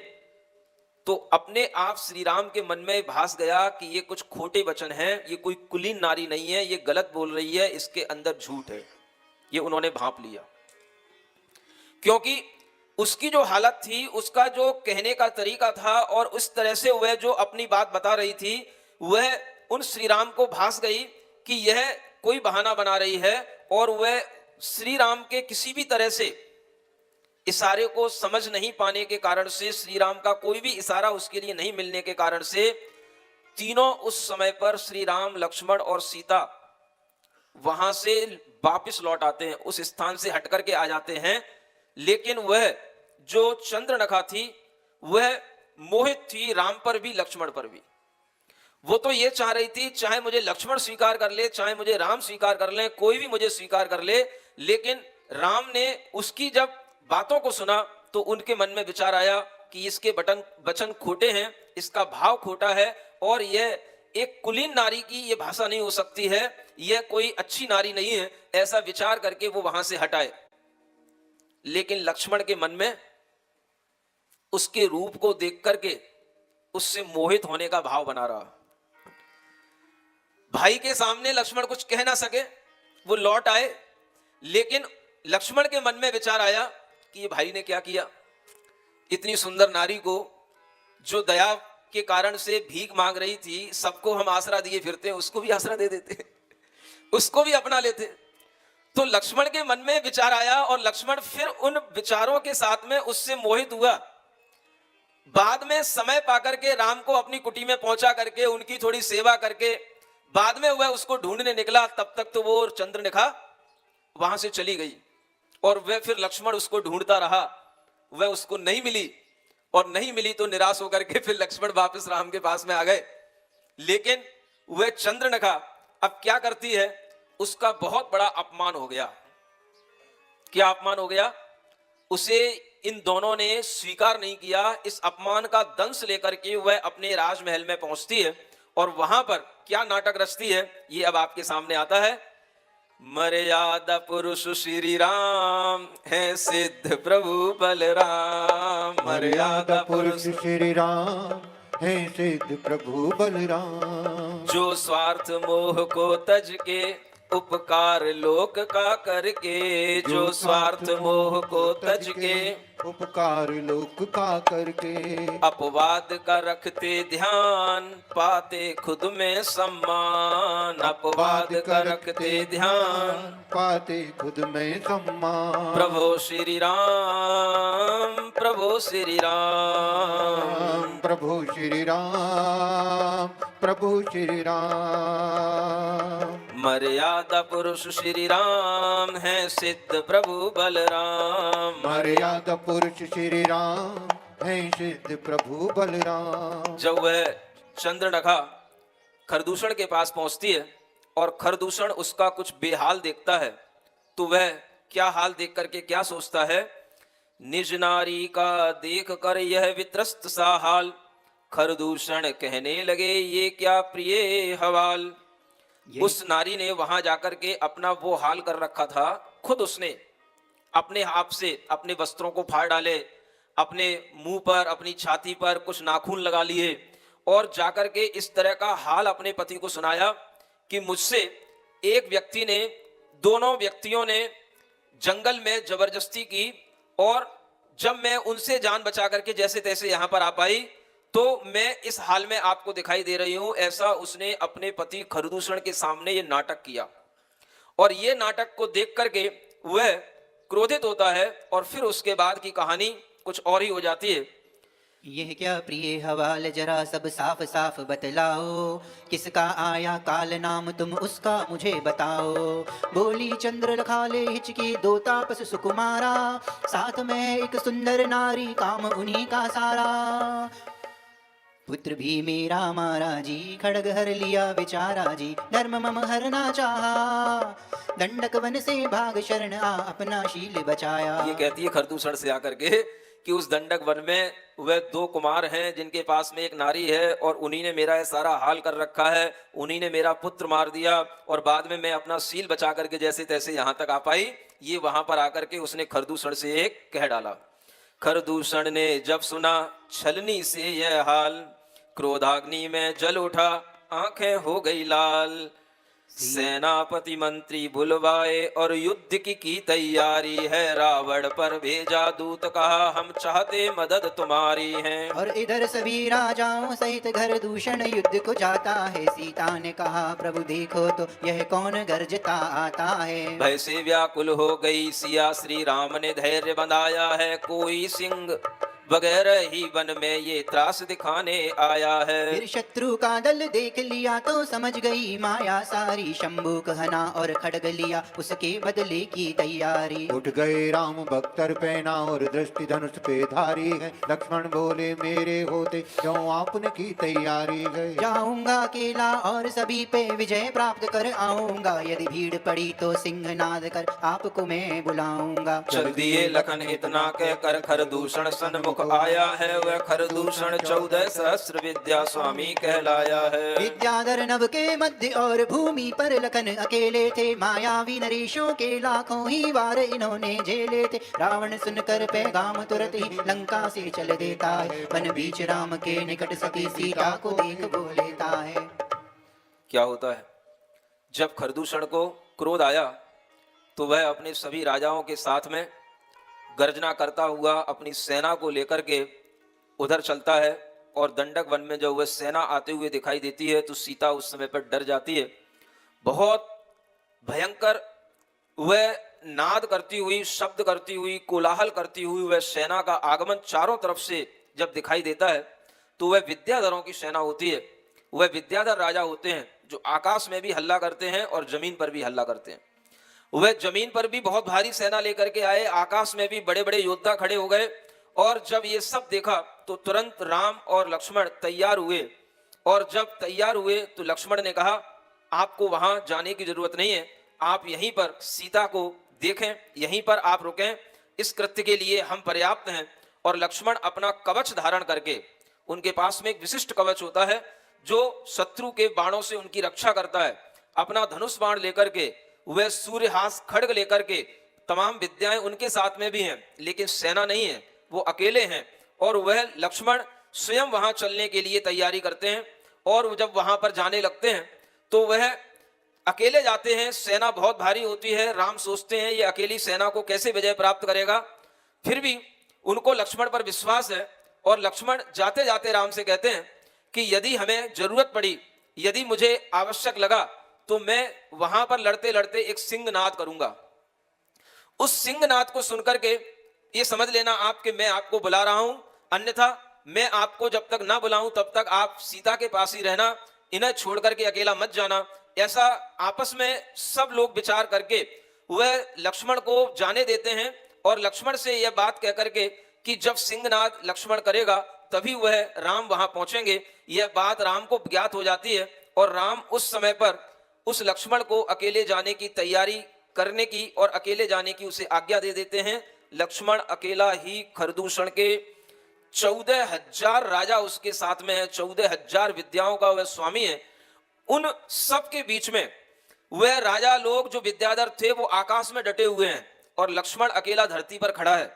तो अपने आप श्री राम के मन में भास गया कि ये कुछ खोटे वचन हैं, ये कोई कुलीन नारी नहीं है, ये गलत बोल रही है, इसके अंदर झूठ है। ये उन्होंने भांप लिया, क्योंकि उसकी जो हालत थी, उसका जो कहने का तरीका था, और उस तरह से वह जो अपनी बात बता रही थी, वह उन श्री राम को भास गई कि यह कोई बहाना बना रही है, और वह श्री राम के किसी भी तरह से इशारे को समझ नहीं पाने के कारण से, श्री राम का कोई भी इशारा उसके लिए नहीं मिलने के कारण से तीनों उस समय पर श्री राम, लक्ष्मण और सीता वहां से वापस लौट आते हैं, उस स्थान से हट करके आ जाते हैं। लेकिन वह जो चंद्रनखा थी वह मोहित थी राम पर भी, लक्ष्मण पर भी। वो तो ये चाह रही थी चाहे मुझे लक्ष्मण स्वीकार कर ले, चाहे मुझे राम स्वीकार कर ले, कोई भी मुझे स्वीकार कर ले। लेकिन राम ने उसकी जब बातों को सुना तो उनके मन में विचार आया कि इसके वचन खोटे हैं, इसका भाव खोटा है, और यह एक कुलीन नारी की ये भाषा नहीं हो सकती है, यह कोई अच्छी नारी नहीं है। ऐसा विचार करके वो वहां से हटाए। लेकिन लक्ष्मण के मन में उसके रूप को देख करके उससे मोहित होने का भाव बना रहा। भाई के सामने लक्ष्मण कुछ कह ना सके, वो लौट आए। लेकिन लक्ष्मण के मन में विचार आया कि ये भाई ने क्या किया, इतनी सुंदर नारी को जो दया के कारण से भीख मांग रही थी, सबको हम आसरा दिए फिरते हैं, उसको भी आसरा दे देते, उसको भी अपना लेते। तो लक्ष्मण के मन में विचार आया और लक्ष्मण फिर उन विचारों के साथ में उससे मोहित हुआ। बाद में समय पाकर के राम को अपनी कुटी में पहुंचा करके उनकी थोड़ी सेवा करके बाद में वह उसको ढूंढने निकला। तब तक तो वो चंद्रनिखा वहां से चली गई और वह फिर लक्ष्मण उसको ढूंढता रहा, वह उसको नहीं मिली। और नहीं मिली तो निराश होकर के फिर लक्ष्मण वापस राम के पास में आ गए। लेकिन वह चंद्रनखा अब क्या करती है, उसका बहुत बड़ा अपमान हो गया। क्या अपमान हो गया? उसे इन दोनों ने स्वीकार नहीं किया। इस अपमान का दंश लेकर के वह अपने राजमहल में पहुंचती है और वहां पर क्या नाटक रचती है ये अब आपके सामने आता है। मर्यादा पुरुष श्री राम है सिद्ध प्रभु बलराम, मर्यादा पुरुष श्री राम है सिद्ध प्रभु बलराम। जो स्वार्थ मोह को तज के उपकार लोक का करके, जो स्वार्थ मोह को तज के उपकार लोक का करके, अपवाद का रखते ध्यान पाते खुद में सम्मान, अपवाद का रखते ध्यान पाते खुद में सम्मान। प्रभु श्री राम, प्रभु श्री राम, प्रभु श्री राम, प्रभु श्री राम। मर्यादा पुरुष श्री राम है सिद्ध प्रभु बलराम, मर्यादा पुरुष श्री राम है सिद्ध प्रभु बलराम। जब वह चंद्रनखा खरदूषण के पास पहुंचती है और खरदूषण उसका कुछ बेहाल देखता है तो वह क्या हाल देख करके क्या सोचता है, निज नारी का देख कर यह वित्रस्त सा हाल, खरदूषण कहने लगे ये क्या प्रिय हवाल। उस नारी ने वहां जाकर के अपना वो हाल कर रखा था, खुद उसने अपने हाथ से अपने वस्त्रों को फाड़ डाले, अपने मुंह पर अपनी छाती पर कुछ नाखून लगा लिए और जाकर के इस तरह का हाल अपने पति को सुनाया कि मुझसे एक व्यक्ति ने, दोनों व्यक्तियों ने जंगल में जबरदस्ती की और जब मैं उनसे जान बचा करके जैसे तैसे यहां पर आ पाई तो मैं इस हाल में आपको दिखाई दे रही हूं। ऐसा उसने अपने पति खरदूषण के सामने ये नाटक किया और ये नाटक को देख करके वह क्रोधित होता है और फिर उसके बाद की कहानी कुछ और ही हो जाती है। यह क्या प्रिय हवाल जरा सब साफ साफ बतलाओ, किसका आया काल नाम तुम उसका मुझे बताओ। बोली चंद्रनखा ले हिचकी दो तापस सुकुमारा, साथ में एक सुंदर नारी काम उन्हीं का सारा। पुत्र भी मेरा मारा जी, खड़ग हर लिया बेचारा जी, धर्म मम हरना चाहा, दंडक वन से भाग शरण आ अपना शील बचाया। ये कहती है खरदूषण से आकर के कि उस दंडक वन में वह दो कुमार हैं जिनके पास में एक नारी है और उन्हीं ने मेरा ये सारा हाल कर रखा है, उन्हीं ने मेरा पुत्र मार दिया और बाद में मैं अपना शील बचा करके जैसे तैसे यहाँ तक आ पाई। ये वहां पर आकर के उसने खरदूषण से एक कह डाला। खरदूषण ने जब सुना छलनी से यह हाल, क्रोधाग्नि में जल उठा आंखें हो गई लाल। सेनापति मंत्री बुलवाए और युद्ध की तैयारी है। रावण पर भेजा दूत, कहा हम चाहते मदद तुम्हारी है। और इधर सभी राजाओं सहित घर दूषण युद्ध को जाता है। सीता ने कहा प्रभु देखो तो यह कौन गरजता आता है। भय से व्याकुल हो गई सिया, श्री राम ने धैर्य बंधाया है। कोई सिंह वगैरह ही वन में ये त्रास दिखाने आया है। फिर शत्रु का दल देख लिया तो समझ गई माया सारी। शंभू कहना और खड़ग लिया उसके बदले की तैयारी। उठ गए राम बख्तर पहना और दृष्टि धनुष पे धारी है। लक्ष्मण बोले मेरे होते क्यों आपने की तैयारी है। जाऊंगा अकेला और सभी पे विजय प्राप्त कर आऊंगा। यदि भीड़ पड़ी तो सिंहनाद कर आपको मैं बुलाऊंगा। चल दिए लखन इतना कहकर खरदूषण सन्मुख आया है। वह खरदूषण 14 सहस्त्र विद्या स्वामी कहलाया है। विद्याधर नभ के मध्य और भूमि पर लखन अकेले थे। मायावी नरेशों के लाखों ही वार इन्होंने झेले थे। रावण सुनकर पैगाम तुरंत ही लंका से चल देता है। वन बीच राम के निकट सती सीता को देख बोल लेता है। क्या होता है जब खरदूषण को क्रोध आया तो वह अपने सभी राजाओं के साथ में गर्जना करता हुआ अपनी सेना को लेकर के उधर चलता है। और दंडक वन में जब वह सेना आते हुए दिखाई देती है तो सीता उस समय पर डर जाती है। बहुत भयंकर वह नाद करती हुई, शब्द करती हुई, कोलाहल करती हुई वह सेना का आगमन चारों तरफ से जब दिखाई देता है तो वह विद्याधरों की सेना होती है। वह विद्याधर राजा होते हैं जो आकाश में भी हल्ला करते हैं और जमीन पर भी हल्ला करते हैं। वह जमीन पर भी बहुत भारी सेना लेकर के आए, आकाश में भी बड़े बड़े योद्धा खड़े हो गए। और जब ये सब देखा तो तुरंत राम और लक्ष्मण तैयार हुए। और जब तैयार हुए तो लक्ष्मण ने कहा आपको वहां जाने की जरूरत नहीं है, आप यहीं पर सीता को देखें, यहीं पर आप रुकें, इस कृत्य के लिए हम पर्याप्त हैं। और लक्ष्मण अपना कवच धारण करके, उनके पास में एक विशिष्ट कवच होता है जो शत्रु के बाणों से उनकी रक्षा करता है, अपना धनुष बाण लेकर के, वह सूर्यहास खड्ग लेकर के, तमाम विद्याएं उनके साथ में भी हैं लेकिन सेना नहीं है, वो अकेले हैं। और वह लक्ष्मण स्वयं वहां चलने के लिए तैयारी करते हैं। और जब वहां पर जाने लगते हैं तो वह अकेले जाते हैं, सेना बहुत भारी होती है। राम सोचते हैं ये अकेली सेना को कैसे विजय प्राप्त करेगा, फिर भी उनको लक्ष्मण पर विश्वास है। और लक्ष्मण जाते जाते राम से कहते हैं कि यदि हमें जरूरत पड़ी, यदि मुझे आवश्यक लगा तो मैं वहां पर लड़ते लड़ते एक सिंहनाद करूंगा। उस सिंहनाद को सुनकर के ये समझ लेना आप कि मैं आपको बुला रहा हूं, अन्यथा मैं आपको जब तक ना बुलाऊं तब तक आप सीता के पास ही रहना, इन्हें छोड़ करके अकेला मत जाना। ऐसा आपस में सब लोग विचार करके वह लक्ष्मण को जाने देते हैं। और लक्ष्मण से यह बात कह करके कि जब सिंहनाद लक्ष्मण करेगा तभी वह राम वहां पहुंचेंगे, यह बात राम को ज्ञात हो जाती है। और राम उस समय पर उस लक्ष्मण को अकेले जाने की तैयारी करने की और अकेले जाने की उसे आज्ञा दे देते हैं। लक्ष्मण अकेला ही खरदूषण के 14,000 राजा उसके साथ में है, 14,000 विद्याओं का वह स्वामी है। उन सब के बीच में वह राजा लोग जो विद्याधर थे वो आकाश में डटे हुए हैं और लक्ष्मण अकेला धरती पर खड़ा है।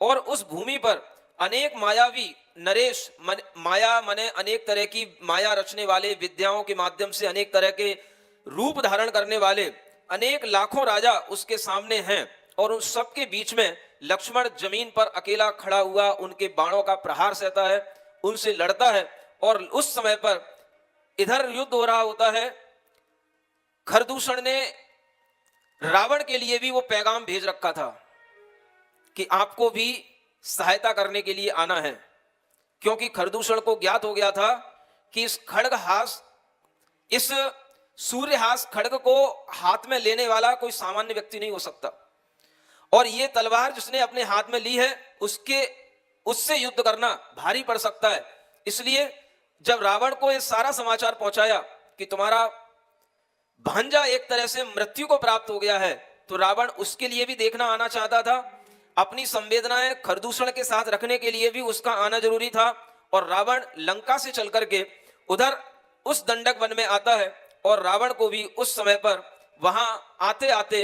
और उस भूमि पर अनेक मायावी नरेश, माया मने अनेक तरह की माया रचने वाले, विद्याओं के माध्यम से अनेक तरह के रूप धारण करने वाले अनेक लाखों राजा उसके सामने हैं। और उन सबके बीच में लक्ष्मण जमीन पर अकेला खड़ा हुआ उनके बाणों का प्रहार सहता है, उनसे लड़ता है। और उस समय पर इधर युद्ध हो रहा होता है। खरदूषण ने रावण के लिए भी वो पैगाम भेज रखा था कि आपको भी सहायता करने के लिए आना है, क्योंकि खरदूषण को ज्ञात हो गया था कि इस खड्गहास, इस सूर्यहास खड्ग को हाथ में लेने वाला कोई सामान्य व्यक्ति नहीं हो सकता। और ये तलवार जिसने अपने हाथ में ली है उससे युद्ध करना भारी पड़ सकता है। इसलिए जब रावण को ये सारा समाचार पहुंचाया कि तुम्हारा भांजा एक तरह से मृत्यु को प्राप्त हो गया है, तो रावण उसके लिए भी देखना आना चाहता था। अपनी संवेदनाएं खरदूषण के साथ रखने के लिए भी उसका आना जरूरी था। और रावण लंका से चल करके उधर उस दंडक वन में आता है। और रावण को भी उस समय पर वहां आते आते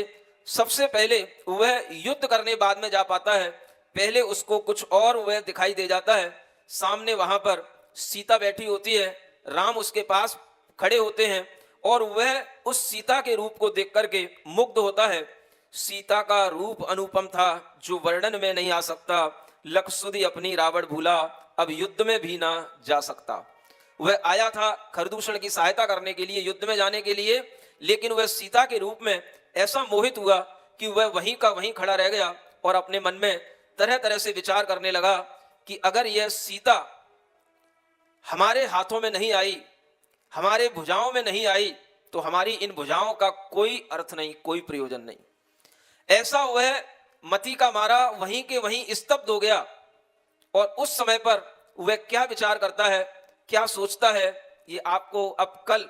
सबसे पहले वह युद्ध करने बाद में जा पाता है। पहले उसको कुछ और वह दिखाई दे जाता है। सामने वहां पर सीता बैठी होती है, राम उसके पास खड़े होते हैं और वह उस सीता के रूप को देख करके मुग्ध होता है। सीता का रूप अनुपम था जो वर्णन में नहीं आ सकता। लख सुधि अपनी रावण भूला, अब युद्ध में भी ना जा सकता। वह आया था खरदूषण की सहायता करने के लिए, युद्ध में जाने के लिए, लेकिन वह सीता के रूप में ऐसा मोहित हुआ कि वह वहीं का वहीं खड़ा रह गया और अपने मन में तरह तरह से विचार करने लगा कि अगर यह सीता हमारे हाथों में नहीं आई, हमारे भुजाओं में नहीं आई, तो हमारी इन भुजाओं का कोई अर्थ नहीं, कोई प्रयोजन नहीं। ऐसा वह मति का मारा वहीं के वहीं स्तब्ध हो गया। और उस समय पर वह क्या विचार करता है, क्या सोचता है, ये आपको अब कल